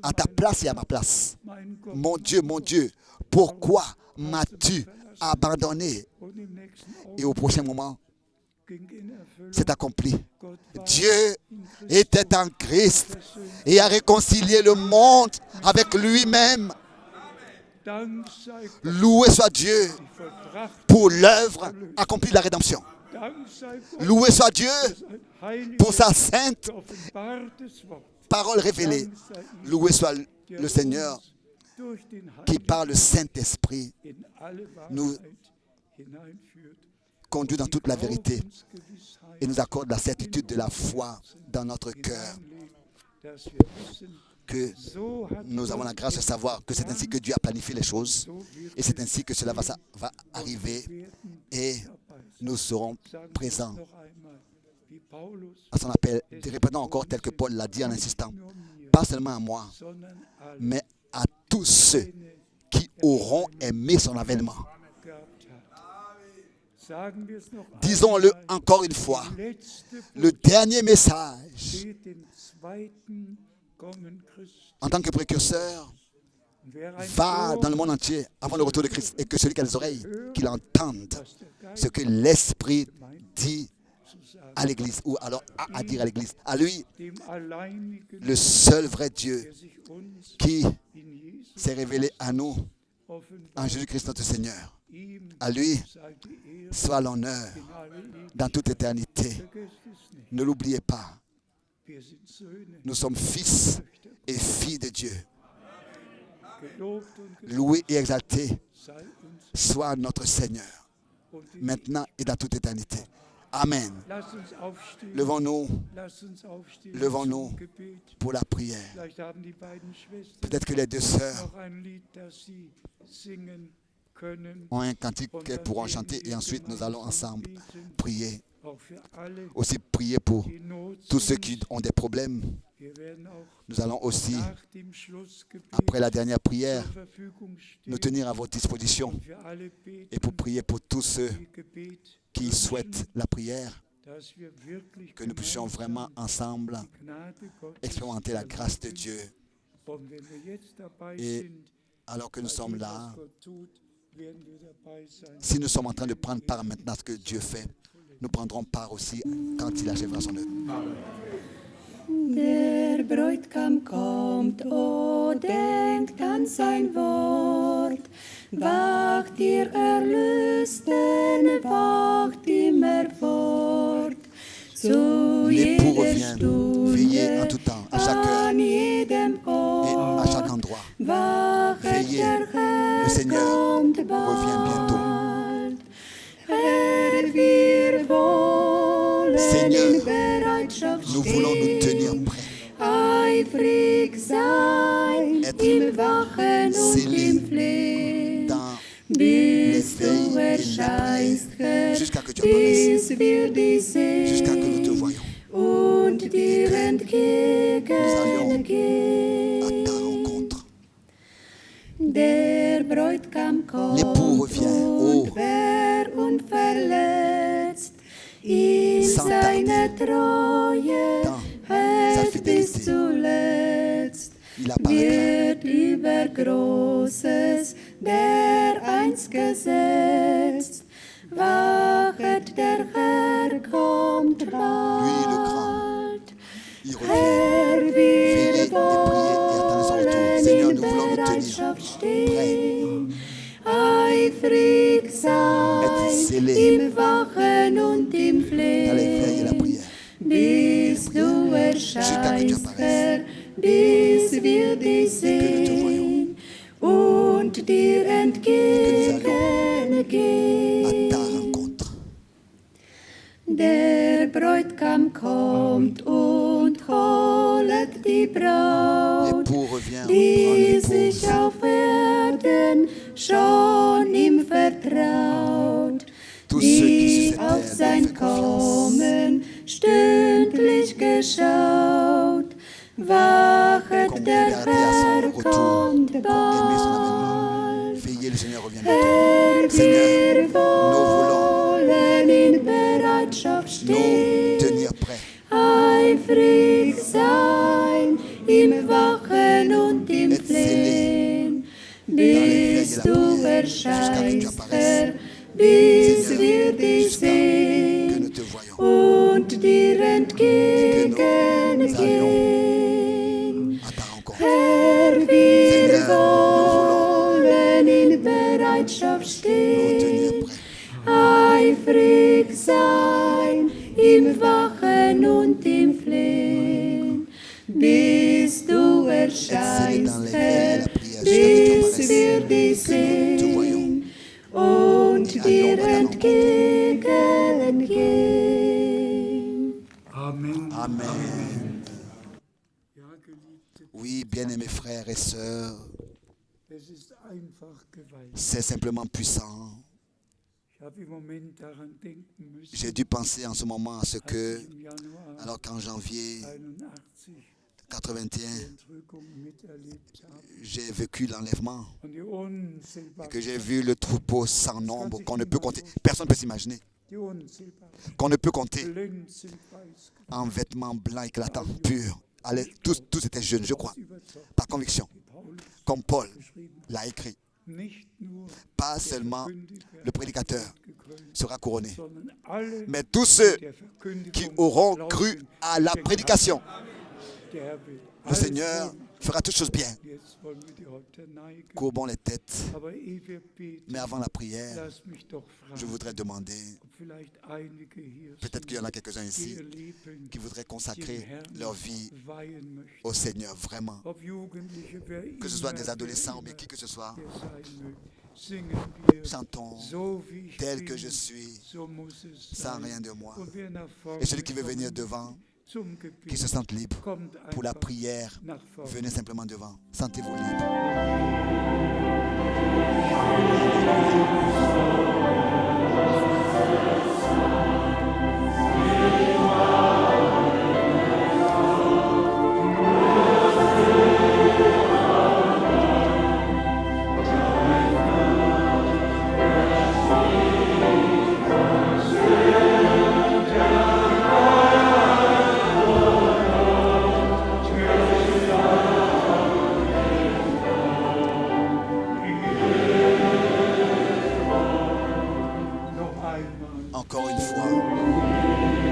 à ta place et à ma place, mon Dieu, pourquoi m'as-tu abandonné? Et au prochain moment, c'est accompli. Dieu était en Christ et a réconcilié le monde avec lui-même. Loué soit Dieu pour l'œuvre accomplie de la rédemption. Loué soit Dieu pour sa sainte parole révélée. Loué soit le Seigneur qui par le Saint-Esprit nous conduit dans toute la vérité et nous accorde la certitude de la foi dans notre cœur, que nous avons la grâce de savoir que c'est ainsi que Dieu a planifié les choses et c'est ainsi que cela va arriver et nous serons présents à son appel. Répétons encore tel que Paul l'a dit en insistant, pas seulement à moi, mais à tous ceux qui auront aimé son avènement. Sagen wir es noch Disons-le einmal. encore une fois. Die letzte Le dernier message, steht dem zweiten Kommen Christi. en tant que précurseur, Wer ein va Ohr dans le monde entier avant le retour de Christ et que celui qui a les oreilles, qu'il entende ce que l'Esprit dit zu sagen, à l'Église, ou alors à dire à l'Église. À lui, dem alleinigen, le seul vrai Dieu der sich uns qui in Jesus s'est révélé à nous en offenbart, Jésus-Christ notre Seigneur. ihm À lui sei die Ehre soit l'honneur in alle Ewigkeit. dans toute éternité. Vergesst es nicht. Ne l'oubliez pas, Wir sind Söhne, nous sommes fils et filles de Dieu. gelobt und gelobt Loué et exalté sei uns. soit notre Seigneur, Und die maintenant et dans toute éternité. Amen. Lass uns aufstehen. Levons-nous Lass uns aufstehen Levons-nous. zum Gebet. pour la prière. Vielleicht haben die beiden Schwestern Peut-être que les deux sœurs noch ein Lied, das sie singen können. ont un cantique qu'elles pourront chanter et ensuite nous allons ensemble prier. Auch für alle, Aussi prier pour die in Not tous ceux sind. qui ont des problèmes. Wir werden auch Nous allons aussi, nach dem Schlussgebet après la dernière prière, zur Verfügung nous stehen tenir à votre disposition und für alle et beten, pour prier pour tous ceux die Gebet qui wünschen, souhaitent la prière, dass wir wirklich que nous puissions vraiment gemeinsam ensemble die Gnade Gottes expérimenter la grâce de erleben. Dieu. Und wenn wir jetzt dabei Et sind, alors que nous bei sommes dem, là, was Gott tut, werden wir dabei sein. si nous sommes en train de prendre part maintenant à ce que Dieu fait, nous prendrons part aussi quand il achèvera son œuvre. Der Bräutigam kommt, oh, denkt an sein Wort. Wacht, ihr Erlösten, wacht immer fort. Zu L'époux jeder revient, veillez en tout Stunde, temps, à chaque heure an jedem et à Ort. chaque endroit. Wachet, Veillez, der Herr le Seigneur kommt revient bientôt. bald. Herr, wir wollen Seigneur, in Bereitschaft Nous voulons nous tenir stehen. prêts, Eifrig sein Être im Wachen und scellés im Flehen, dans bis du l'éveil et erscheinst, Herr, jusqu'à que tu apparaisses, bis wir dich jusqu'à que nous te sehen voyions und dir nous allions entgegengehen. à ta rencontre. Der Bräutigam kommt L'époux revient, oh. und unverletzt in Sans seine Treue Dans hält sa bis fidélité. zuletzt. Il apparaîtra. Wird über Großes der einst gesetzt. Wachet, der Herr kommt Lui, le grand, bald. il revient. Herr, Veillez wir et priez et attendez son retour. Seigneur, wollen nous in voulons nous tenir Bereitschaft stehen, eifrig Être sein scellés im Wachen und im dans l'éveil et la Flehen, prière. bis du erscheinst, Herr, bis wir dich sehen und dir À entgegengehen. ta rencontre. Der Bräutigam kommt und holet die Braut, L'époux revient, die reprend sich l'épouse. auf Erden schon ihm vertraut, Tous ceux qui die sur auf cette terre sein ont fait confiance. Kommen stündlich geschaut. Wachet, Qu'on der regardait à son Herr retour kommt pour aimer son avènement. bald. Veillez, le Seigneur revient Herr, bientôt. Seigneur, wir nous voulons wollen in Bereitschaft nous stehen, tenir prêts, eifrig sein im Wachen und im Être Flehen, l'éveil et bis la du prière, jusqu'à que tu erscheinst, apparaisses. Herr, bis Seigneur, wir dich jusqu'à que sehen nous te voyions und dir entgegengehen. à ta rencontre. Herr, wir Seigneur, wollen in Bereitschaft Nous tenir stehen, prêts, eifrig sein im Wachen und im Flehen, bis du erscheinst, Herr, bis wir dich sehen und dir entgegengehen. Amen. Amen. Ja, Geliebte, Oui, bien-aimés frères et sœurs, es ist einfach gewaltig. c'est simplement puissant. Ich habe im Moment daran denken müssen, J'ai dû penser en ce moment à ce als que, ich im Januar alors qu'en janvier 81 81, Entrückung miterlebt habe j'ai vécu l'enlèvement und die et unzählbaren, que j'ai vu le troupeau sans nombre qu'on ne peut compter. Personne ne peut s'imaginer die unzählbaren qu'on ne peut compter glänzend-weiß en vêtements blancs éclatants, purs. Allez, tous étaient jeunes, je crois, überzeugt, par conviction, wie Paulus comme Paul geschrieben hat. l'a écrit. Nicht nur Pas seulement Verkündiger le prédicateur gekrönt, sera couronné, sondern alle, mais tous ceux der Verkündigung qui auront glauben, cru à la prédication. der Herr will Le alles Seigneur tun. fera toutes choses bien. Jetzt wollen wir die Häupter neigen, Courbons les têtes. aber ehe wir beten, Mais avant la prière, lass mich doch je fragen, voudrais demander, ob vielleicht einige hier peut-être qu'il y en a quelques-uns die ici ihr Leben qui voudraient dem consacrer Herrn leur vie weihen möchten. au Seigneur, vraiment. Ob Jugendliche, wer Que ce soit immer, des adolescents ou wer bien qui que ce soit, immer der sein möge, singen wir, chantons so wie ich tel bin, que je suis, so muss es sans sein. rien de moi. Und wer nach vorne Et celui qui veut venir kommen devant, zum qui se Gebet, sente libre kommt pour la einfach prière, nach vorne. venez simplement devant. Sentez-vous libre. Noch einmal. Encore une fois.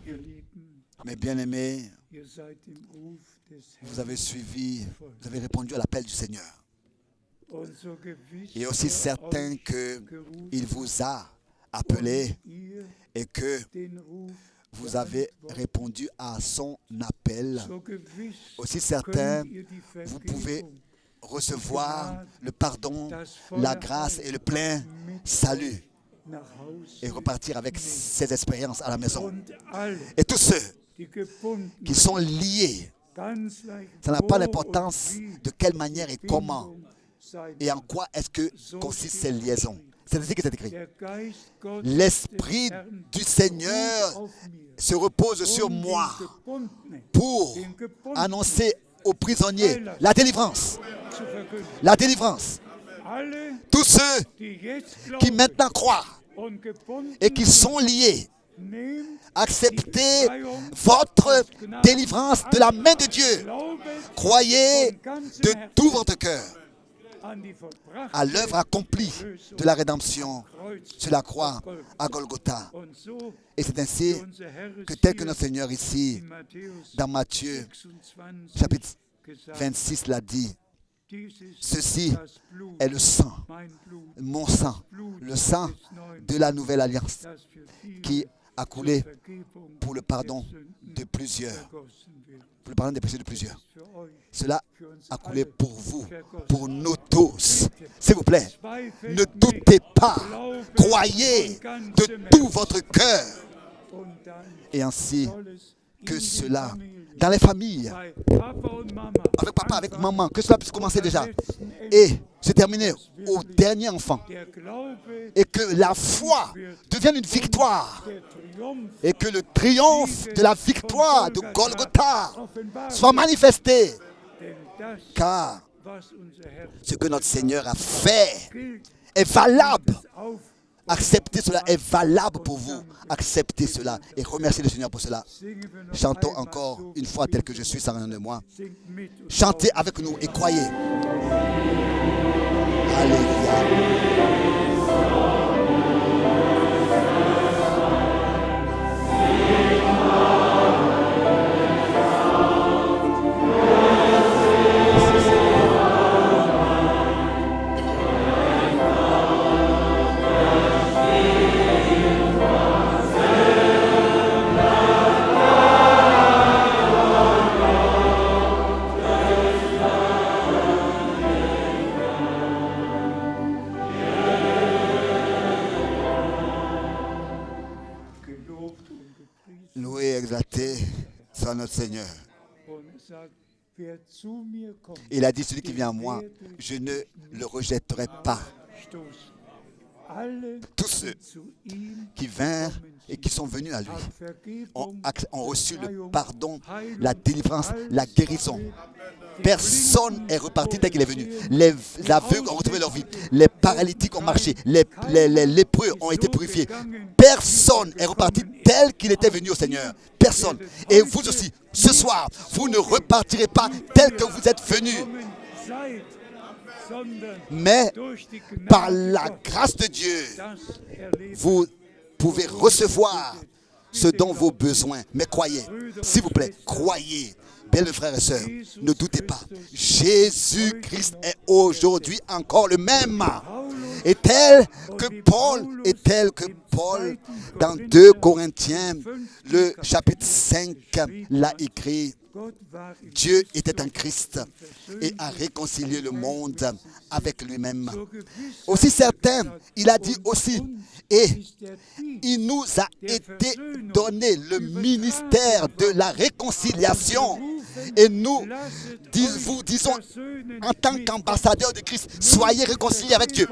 Ihr Lieben, Mes bien-aimés, ihr seid dem Ruf des vous Herrn avez suivi, vous avez répondu à l'appel du Seigneur. und so gewiss Il est aussi er certain euch qu'il gerufen vous a appelé und ihr et que den Ruf vous avez beantwortet. répondu à son appel. So gewiss Aussi certain, könnt ihr die vous pouvez Vergebung, recevoir le pardon, das la volle grâce Heil et le plein mit salut nach Hause et repartir avec ces expériences à la maison. und alle, Et tous ceux die gebunden qui sont liés, ganz leicht ça n'a pas wo d'importance und wie de quelle manière et comment Bindung sein et en quoi est-ce que consistent ces liaisons. C'est ainsi que c'est écrit. Der Geist Gottes L'Esprit des Herrn du Seigneur ruht auf mir, se repose sur um moi den Gebundenen, pour den Gebundenen annoncer aux prisonniers la délivrance. zu verkünden. La délivrance. Alle, Tous ceux die jetzt qui glauben maintenant croient und gebunden et qui sont liés, nehmt acceptez votre délivrance de la main de Dieu. Glaubet Croyez de tout votre cœur an die vollbrachte à l'œuvre accomplie de la rédemption sur la croix à Golgotha. Und so, Et c'est wie ainsi unser Herr que es tel que hier notre Seigneur ici, in Matthäus dans Matthieu 26 chapitre gesagt, 26 l'a dit, dies ist ceci das Blut, est le sang, mein Blut, mon sang, le sang de la nouvelle alliance das für viele qui a zur coulé Vergebung pour le pardon der Sünden de plusieurs, vergossen wird. pour le pardon des péchés de plusieurs. Für euch, Cela für uns a coulé alle pour vous, vergossen. pour nous tous. S'il vous plaît, Zweifelt ne nicht, doutez pas, glaubet croyez von de ganzem tout Herzen. votre cœur. Und dann Et ainsi soll es que in den cela, Familien, dans les familles, bei Papa und Mama, avec papa, avec anfangen, maman, que cela puisse commencer und déjà am letzten Ende et se terminer au dernier enfant. der Glaube, Et que la foi devienne une victoire. der Triumph Et que le triomphe de la victoire de Golgotha offenbar soit wird. manifesté. Denn das, Car was unser Herr ce que notre Seigneur a fait gilt, est valable. auf Acceptez cela est valable pour vous. Acceptez cela et remerciez le Seigneur pour cela. singen wir noch Chantons einmal encore so, une fois tel que je suis sans rien de moi. singt mit und Chantez avec nous et croyez. Alléluia. notre Seigneur. Und er sagt, wer zu mir kommt, Il a dit, celui qui vient à moi, je ne le rejetterai pas. stoßen. Alle, Tous ceux die zu ihm qui vinrent et qui sont venus à lui haben Vergebung, ont reçu le pardon, la délivrance, la guérison. Personne n'est reparti tel qu'il est venu. Les aveugles ont retrouvé leur vie. Les paralytiques ont marché. Les lépreux ont été purifiés. Personne n'est reparti tel qu'il était venu au Seigneur. Personne. Et vous aussi, ce soir, vous ne repartirez pas tel que vous êtes venus. gekommen seid, sondern Mais durch die par Gnade la Gottes grâce de Dieu, das erlebt. vous pouvez recevoir ce dont vos besoins. Mais croyez, s'il vous plaît, croyez. Bien, frères et sœurs, ne doutez pas. Jésus-Christ est aujourd'hui encore le même. Et tel que Paul, dans 2 Corinthiens, le chapitre 5, l'a écrit, Gott war im Dieu était en Christ et a réconcilié le monde avec lui-même. Aussi certain, il a dit aussi, et il nous a été donné le ministère de la réconciliation. Et nous vous disons, en tant qu'ambassadeurs de Christ, soyez réconciliés avec Dieu.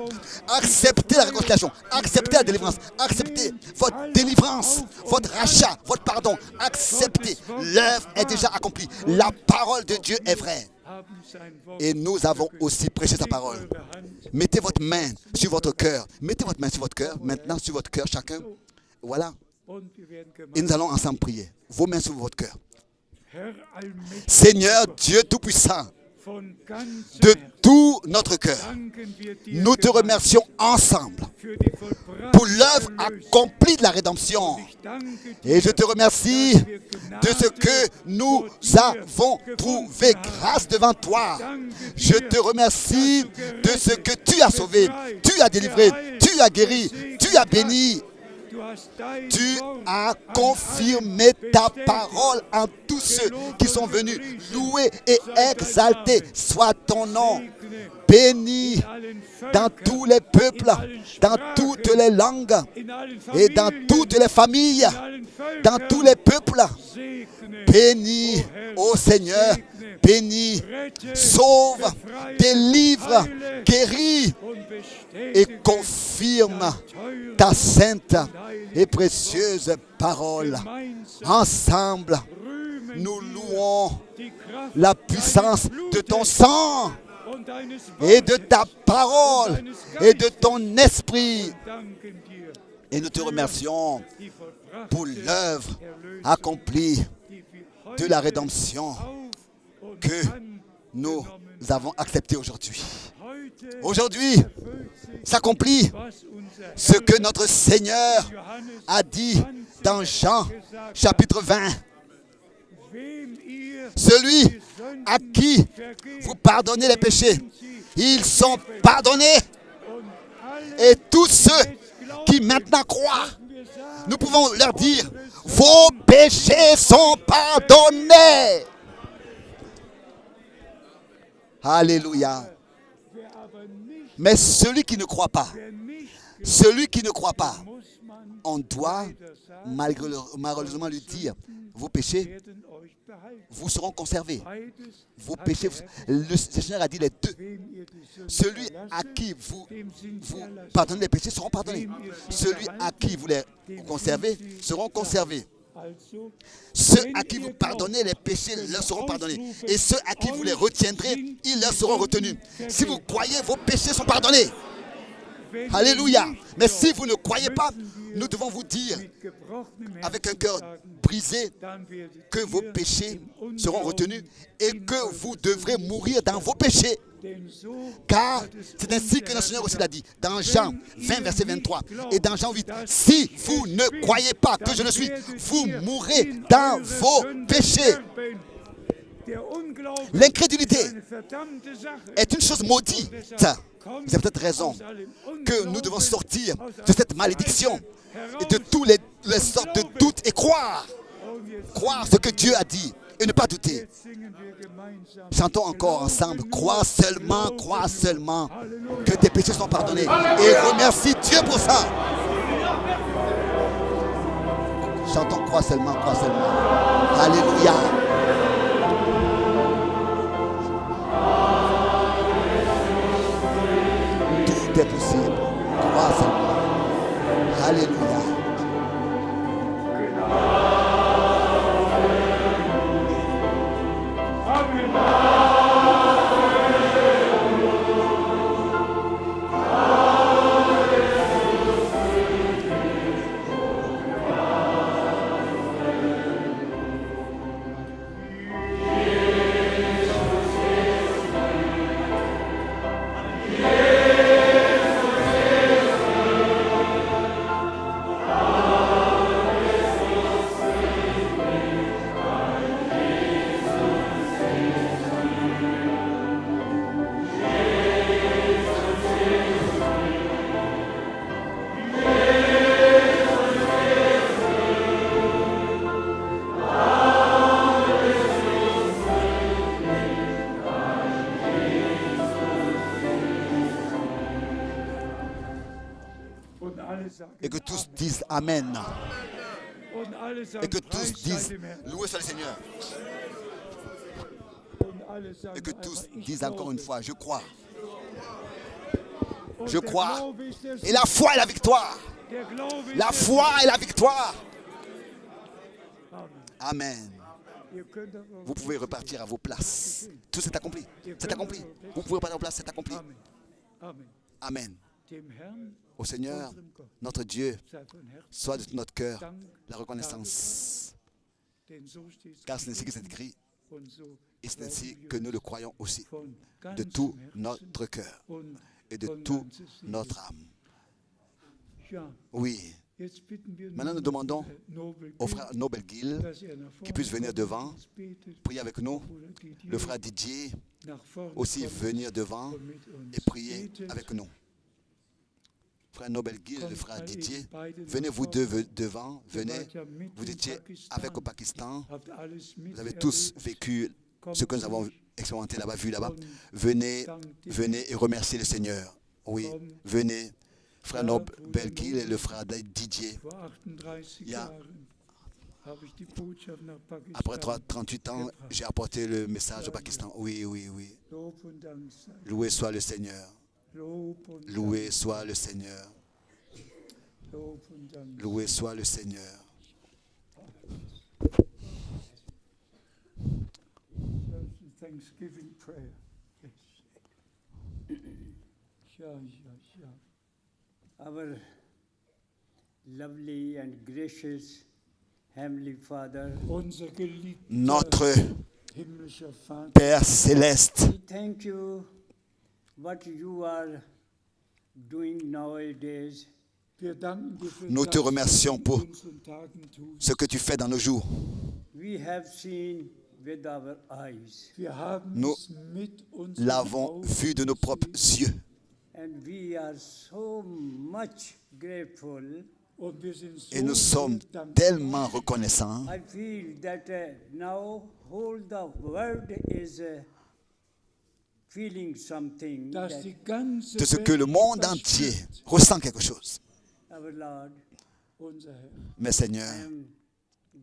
Acceptez la réconciliation, acceptez la délivrance, acceptez votre délivrance, votre rachat, votre pardon. Acceptez, l'œuvre est déjà accomplie. La parole de Dieu est vraie. Et nous avons aussi prêché sa parole. Mettez votre main sur votre cœur. Mettez votre main sur votre cœur. Maintenant, sur votre cœur, chacun. Voilà. Et nous allons ensemble prier. Vos mains sur votre cœur. Seigneur Dieu Tout-Puissant, de tout notre cœur, nous te remercions ensemble pour l'œuvre accomplie de la rédemption. Et je te remercie de ce que nous avons trouvé grâce devant toi. Je te remercie de ce que tu as sauvé, tu as délivré, tu as guéri, tu as béni. Tu as confirmé ta parole en tous ceux qui sont venus. Louer et exalter soit ton nom. Béni dans tous les peuples, dans toutes les langues et dans toutes les familles, dans tous les peuples. Béni, ô Seigneur, béni, sauve, délivre, guéris et confirme ta sainte et précieuse parole. Ensemble, nous louons la puissance de ton sang et de ta parole et de ton esprit. Et nous te remercions pour l'œuvre accomplie de la rédemption que nous avons acceptée aujourd'hui. Aujourd'hui, s'accomplit ce que notre Seigneur a dit dans Jean chapitre 20. Celui à qui vous pardonnez les péchés, ils sont pardonnés. Et tous ceux qui maintenant croient, nous pouvons leur dire, vos péchés sont pardonnés. Alléluia. Mais celui qui ne croit pas, on doit malheureusement lui dire, vos péchés vous seront conservés. Vos péchés, le Seigneur a dit les deux. Celui à qui vous pardonnez les péchés seront pardonnés. Celui à qui vous les conservez seront conservés. Ceux à qui vous pardonnez les péchés leur seront pardonnés. Et ceux à qui vous les retiendrez, ils leur seront retenus. Si vous croyez, vos péchés sont pardonnés. Alléluia. Mais si vous ne croyez pas, nous devons vous dire, avec un cœur brisé, que vos péchés seront retenus et que vous devrez mourir dans vos péchés. Car c'est ainsi que notre Seigneur aussi l'a dit dans Jean 20, verset 23 et dans Jean 8. Si vous ne croyez pas que je le suis, vous mourrez dans vos péchés. L'incrédulité est une chose maudite. Vous avez peut-être raison que nous devons sortir de cette malédiction et de toutes les sortes de doutes et croire ce que Dieu a dit et ne pas douter. Chantons encore ensemble. Crois seulement que tes péchés sont pardonnés. Et remercie Dieu pour ça. Chantons crois seulement. Alléluia. Tout est possible. Crois seulement. Alléluia. Et que tous disent Amen. Et que tous disent loué soit le Seigneur. Et que tous disent encore une fois, je crois. Je crois. Et la foi est la victoire. La foi est la victoire. Amen. Vous pouvez repartir à vos places. Tout s'est accompli. C'est accompli. Vous pouvez repartir à vos places, c'est accompli. Amen. Au Seigneur, notre Dieu, soit de tout notre cœur la reconnaissance. Car c'est ainsi que c'est écrit, et c'est ainsi que nous le croyons aussi, de tout notre cœur et de toute notre âme. Oui. Maintenant, nous demandons au frère Nobel Gill qu'il puisse venir devant, prier avec nous. Le frère Didier aussi venir devant et prier avec nous. Frère Nobel Gill, le frère Didier, venez vous deux devant, venez. Vous étiez avec au Pakistan. Vous avez tous vécu ce que nous avons expérimenté là-bas, vu là-bas. Venez, venez et remerciez le Seigneur. Oui, venez. Frère Nobel Gill et le frère Didier. Après 38 ans, j'ai apporté le message au Pakistan. Oui, oui, oui. Loué soit le Seigneur. Loué soit le Seigneur. Loué soit le Seigneur. Thanksgiving prayer. Our lovely and gracious Heavenly Father, Unser geliebter Notre himmlischer Vater, Père céleste, we thank you what you are doing nowadays. wir danken dir für nous te das, remercions was pour du in unseren Tagen tust. ce que tu fais dans nos jours. We have seen with our eyes, Wir haben Nous es mit unseren l'avons Augen vu de nos propres yeux. and we are so much grateful. und wir sind so Et nous sommes dankbar. tellement reconnaissants. I feel that now whole the world is feeling something Dass that die ganze De ce que le Welt monde etwas entier spürt. ressent quelque chose. our Lord. Unser Herr. Mais Seigneur, I am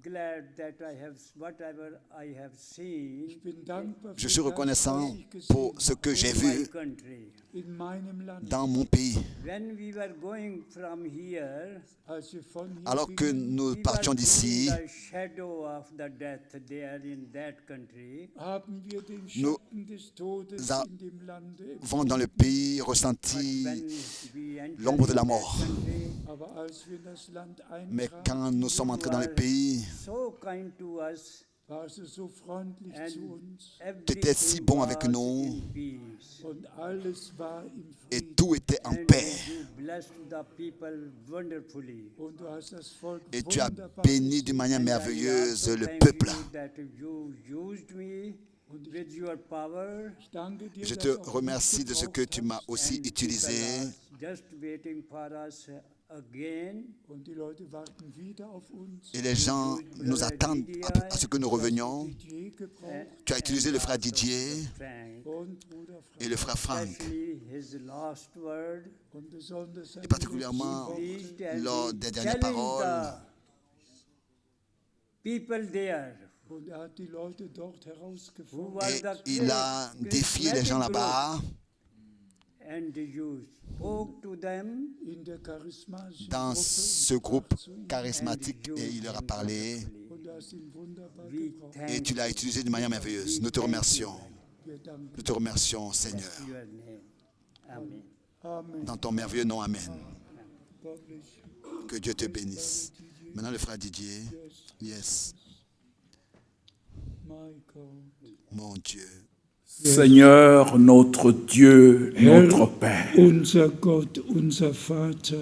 glad that I have whatever I have seen Ich bin dankbar für je suis das, reconnaissant was ich gesehen pour ce que j'ai in my vu country. in meinem Land. dans mon pays. When we were going from here, Als wir von hier Alors que gingen, nous we partions were d'ici, seeing the shadow of the death there in that country. haben wir den nous Schatten des Todes a- in dem Lande vont dans le pays, But ressenti when we entered l'ombre de la in that mort. country, Aber als wir in das Land Mais eintraten, quand nous sommes entrés dans le pays, so kind to us, warst du so freundlich zu and uns tu étais si everything bon avec was nous in peace. und alles war im et Frieden. tout était en And paix. you blessed the people wonderfully. Und du hast das Volk Et tu as wunderbar béni d'une manière And I merveilleuse also le thank peuple. you that you used me with your power. Ich danke dir, Je dass te auch du remercie de ce que gebraucht tu m'as hast. aussi And utilisé. people are just waiting for us again. Und die Leute warten wieder auf uns. Et les gens nous attendent à ce que nous revenions. Didier gebraucht Tu as utilisé le frère Didier Frank, und Bruder Frank. et le frère Frank. especially his last word. Und besonders seine Et particulièrement Pleased letzten Worte. and lors des dernières telling paroles. the people there Und hat die Leute dort who herausgefordert. were Et the il a défié les gens là-bas. and you spoke to them in der charismatischen dans Gruppe ce groupe charismatique et il leur a parlé und du hast ihn wunderbar we gebraucht. et tu l'as utilisé d'une manière merveilleuse. Nous te remercions. Wir danken. Nous te remercions, Seigneur. your name. Amen. Amen. Dans ton merveilleux nom, Amen. God bless you. Que Dieu te bénisse. Maintenant, le frère Didier. Yes, My God. mon Dieu. Seigneur, notre Dieu, notre Père. Unser Gott, unser Vater.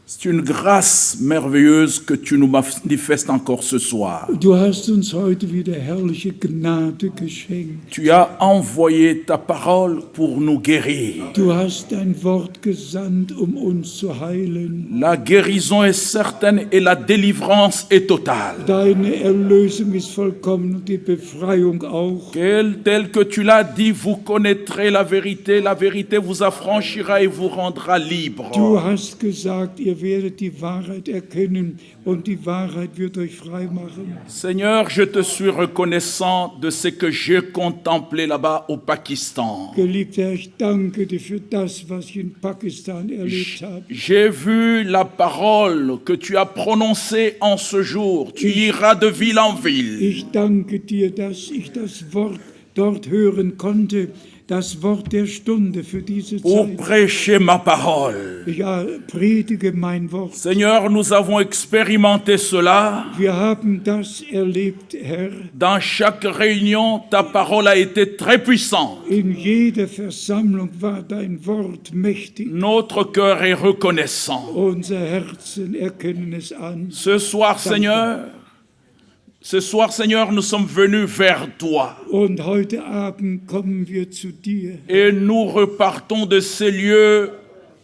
C'est une grâce merveilleuse que tu nous manifestes encore ce soir. Du hast uns heute wieder herrliche Gnade geschenkt. Tu as envoyé ta parole pour nous guérir. Du hast dein Wort gesandt, uns zu heilen. La guérison est certaine et la délivrance est totale. Deine Erlösung ist vollkommen und die Befreiung auch. Tel que tu l'as dit, vous connaîtrez la vérité vous affranchira et vous rendra libre. Du hast gesagt, ihr werdet die Wahrheit erkennen und die Wahrheit wird euch frei machen. Seigneur, je te suis reconnaissant de ce que j'ai contemplé là-bas au Pakistan. Geliebter Herr, ich danke dir für das, was ich in Pakistan erlebt habe. J'ai vu la parole que tu as prononcée en ce jour. Tu iras de ville en ville. Ich danke dir, dass ich das Wort dort hören konnte, das Wort der Stunde für diese Pour Zeit. prêcher ma parole. Ja, predige mein Wort. Seigneur, nous avons expérimenté cela. Wir haben das erlebt, Herr. Dans chaque réunion, ta parole a été très puissante. In jeder Versammlung war dein Wort mächtig. Notre cœur est reconnaissant. Unser Herzen erkennen es an. Ce soir, Seigneur, nous sommes venus vers toi. Und heute Abend kommen wir zu dir. Et nous repartons de ces lieux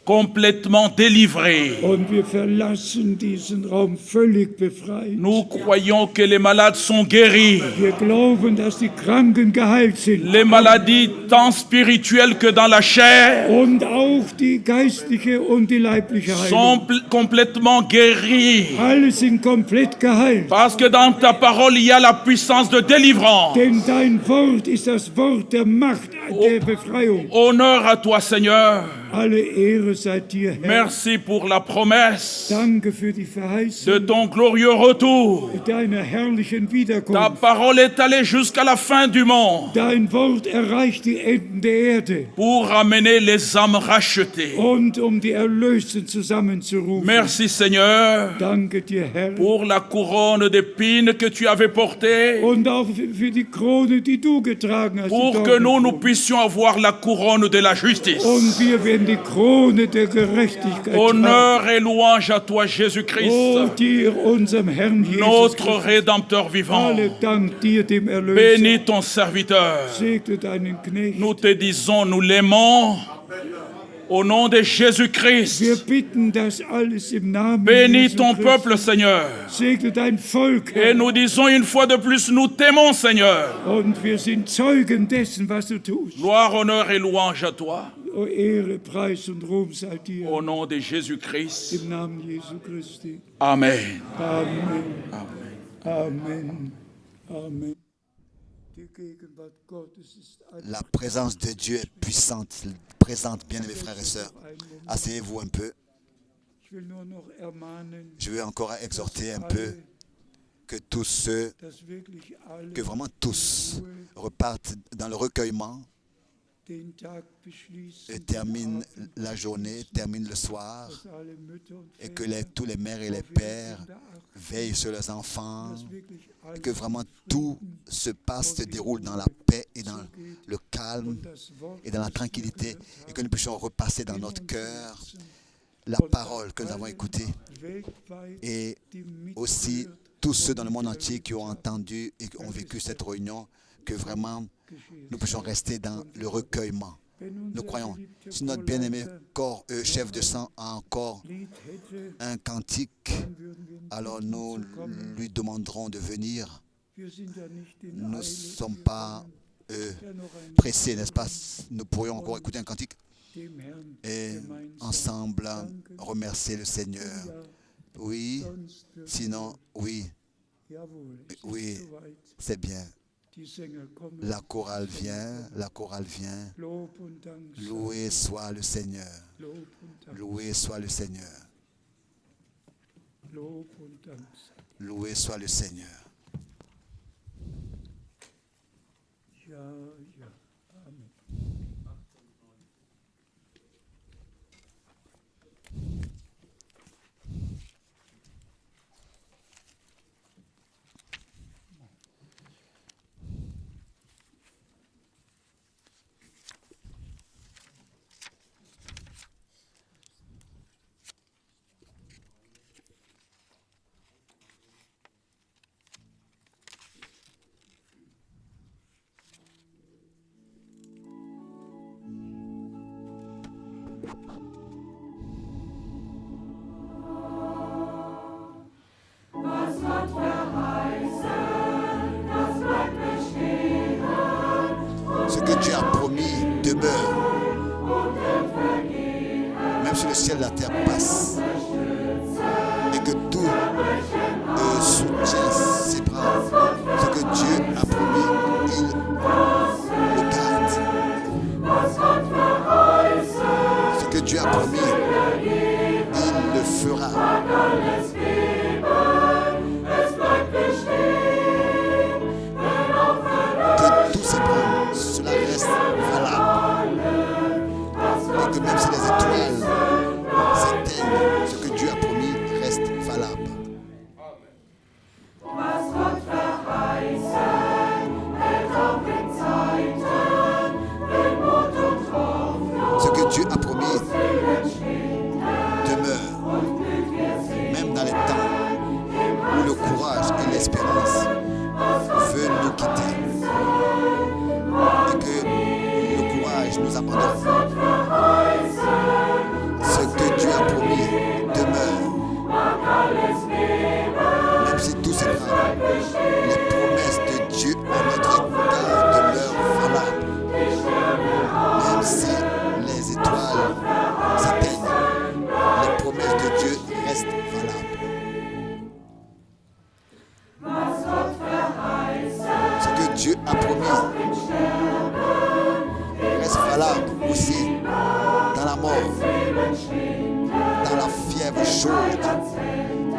complètement délivrés. Und wir verlassen diesen Raum völlig befreit. Nous croyons que les malades sont guéris. Wir glauben, dass die Kranken geheilt sind. Les maladies tant spirituelles que dans la chair Und auch die geistliche und die leibliche sont Heilung. complètement guéries. Alle sind komplett geheilt. Parce que dans ta parole, il y a la puissance de délivrance. Denn dein Wort ist das Wort der Macht, der Befreiung. Honneur à toi, Seigneur. Alle Ehre sei dir, Herr. Merci pour la promesse Danke für die de Verheißung ton glorieux retour. deiner herrlichen Ta Wiederkunft. parole est allée jusqu'à la fin du monde Dein Wort erreicht die Enden der Erde pour ramener les âmes rachetées. und die Erlösten zusammenzurufen. Merci, Seigneur, Danke dir, Herr. pour la couronne d'épines que tu avais portée, Und auch für die Krone, die du getragen hast. pour die que nous Dornenkrone. puissions avoir la couronne de la justice. Und wir werden die Krone der Gerechtigkeit tragen. Honneur et louange à toi, Oh, Jésus-Christ, dir, unserem Herrn Jesus notre Christus. Rédempteur vivant. Alle Dank dir, dem Erlöser. Bénis ton serviteur. Segne deinen Knecht. Nous te disons, nous l'aimons. Au nom de Wir Jésus-Christ, bitten das alles im Namen bénis Jesu ton Christi. peuple, Seigneur. Segne dein Volk, Et Herr. nous disons une fois de plus, nous t'aimons, Seigneur. Und wir sind Zeugen dessen, was du tust. Gloire, honneur et louange à toi. O Ehre, Preis und Ruhm sei dir. Au nom de Jésus-Christ. Im Namen Jesu Christi. Amen. Amen. Amen. Amen. Die Gegenwart Gottes ist ein La présence de Dieu est puissante, présente, bien aimés frères et sœurs. Asseyez-vous un peu. Ich will nur noch ermahnen, Je veux encore exhorter un peu que tous ceux, dass wirklich alle que vraiment tous repartent dans le recueillement den Tag beschließen, et terminent la journée, terminent le soir dass alle Mütter und et que Väter tous les mères et les auf ihre pères Kinder achten, veillent sur leurs enfants, dass wirklich alles et que vraiment in tout Frieden se passe, se déroule dans la paix et dans le calme und das Wort, et dans la das wir tranquillité gehört et que nous puissions repasser dans haben, notre in cœur unserem Herzen la und parole que nous avons allen écoutée weltweit, et die aussi mitgehört tous ceux dans le und monde entier qui ont miterlebt entendu et qui ont vécu cette réunion, que vraiment geschehen. nous puissions rester dans le recueillement. Wenn Nous unser croyons. geliebter Si notre bien-aimé Chorleiter corps, chef de sang, a encore Lied hätte, un cantique, dann würden wir ihn alors bitten nous zu kommen. lui demanderons de venir. Wir sind ja nicht in Nous ne Eile, sommes wir pas wollen ja noch ein pressés, n'est-ce pas? Nous pourrions encore écouter un cantique dem Herrn et gemeinsam ensemble danken. remercier le Seigneur. Ja, Oui, sonst wird sinon, oui, jawohl, es oui, ist soweit. c'est bien. Die Sänger kommen. La chorale vient, la chorale vient. Lob und Dank sei. Loué soit le Seigneur. Lob und Dank. Loué soit le Seigneur. Lob und Dank sei. Loué soit le Seigneur. Ja, ja. Amen. Ce que Dieu a promis demeure. Même si le ciel et la terre passent. Et que tout soutient ses bras. Ce que Dieu a promis, il le garde. Ce que Dieu a promis, il le fera. Que tous ses plans, cela reste valable. Et que même si les étoiles s'éteignent, ce que Dieu a promis reste valable. Ce que Dieu a promis demeure, même dans les temps où le courage et l'espérance veulent nous quitter et que le courage nous abandonne. Ce que Dieu a promis demeure, même si tout s'ébranle. Les promesses de Dieu à notre égard demeurent valables. Même si les étoiles s'éteignent, les promesses de Dieu restent valables. Ce que Dieu a promis reste valable aussi dans la mort, dans la fièvre chaude,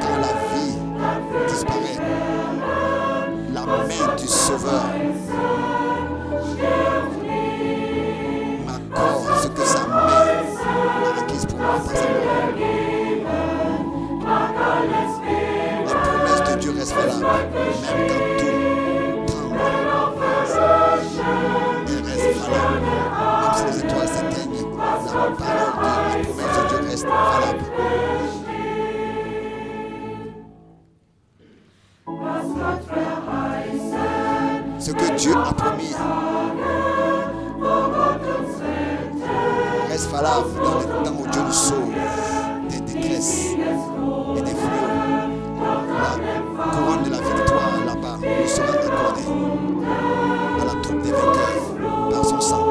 quand la vie disparaît. La main du Sauveur m'accorde ce que sa main a acquis pour moi par sa mort. Les promesses de Dieu restent valables, même quand tout tremble. Elles restent valables, même si les étoiles s'éteignent. La parole de la promesse de Dieu reste valable. Ce que Dieu a promis reste valable dans le temps où Dieu nous sauve des détresses et des fléaux. La couronne de la victoire là-bas nous sera accordée à la troupe des vainqueurs par son sang.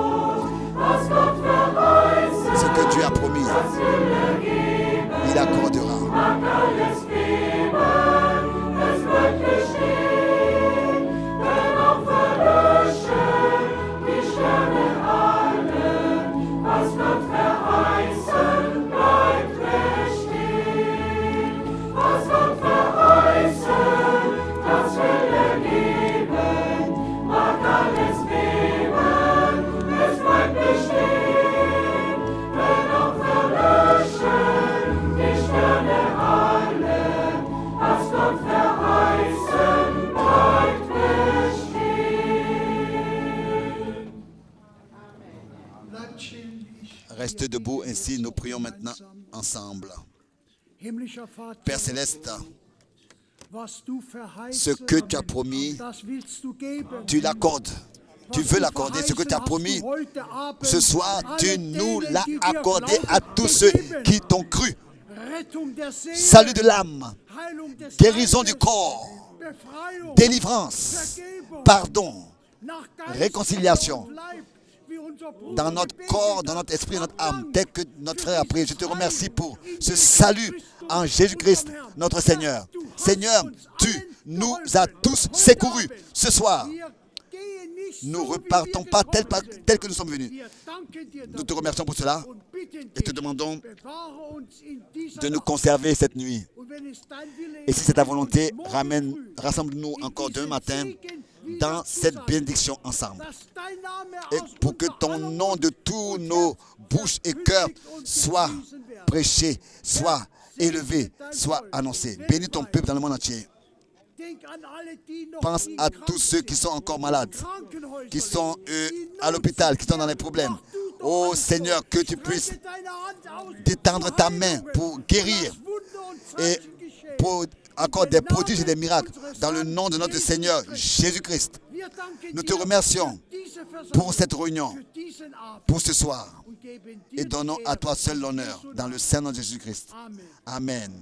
Ce que Dieu a promis, il accordera. Reste debout, ainsi nous prions maintenant ensemble. Himmlischer Vater, Père Céleste, was du verheißen ce que tu as promis, das willst du geben. tu l'accordes. Tu veux l'accorder. Ce que tu as promis ce soir, tu nous l'as accordé à tous ceux qui t'ont cru. Rettung der Seele, Salut de l'âme, Heilung des guérison du Leibes, corps, Befreiung, délivrance, Vergebung, pardon, nach Geist réconciliation und Leib, wie unser Bruder dans notre gebetet corps, hat. dans notre esprit, dans notre âme, tel que notre frère a prié. Je te remercie pour ce salut en Jésus-Christ, notre Seigneur. Seigneur, tu nous as tous secourus ce soir. Wir nous ne repartons pas tel que nous sommes venus. Nous te remercions pour cela et te demandons de nous conserver cette nuit. Et si c'est ta volonté, rassemble-nous encore demain matin dans cette bénédiction ensemble. Et pour que ton nom de tous nos bouches et cœurs soit prêché, soit élevé, soit annoncé. Bénis ton peuple dans le monde entier. Pense à tous ceux qui sont encore malades, qui sont à l'hôpital, qui sont dans les problèmes. Oh Seigneur, que tu puisses détendre ta main pour guérir et pour accorder des prodiges et des miracles dans le nom de notre Seigneur Jésus-Christ. Nous te remercions pour cette réunion, pour ce soir, et donnons à toi seul l'honneur dans le Saint nom de Jésus-Christ. Amen.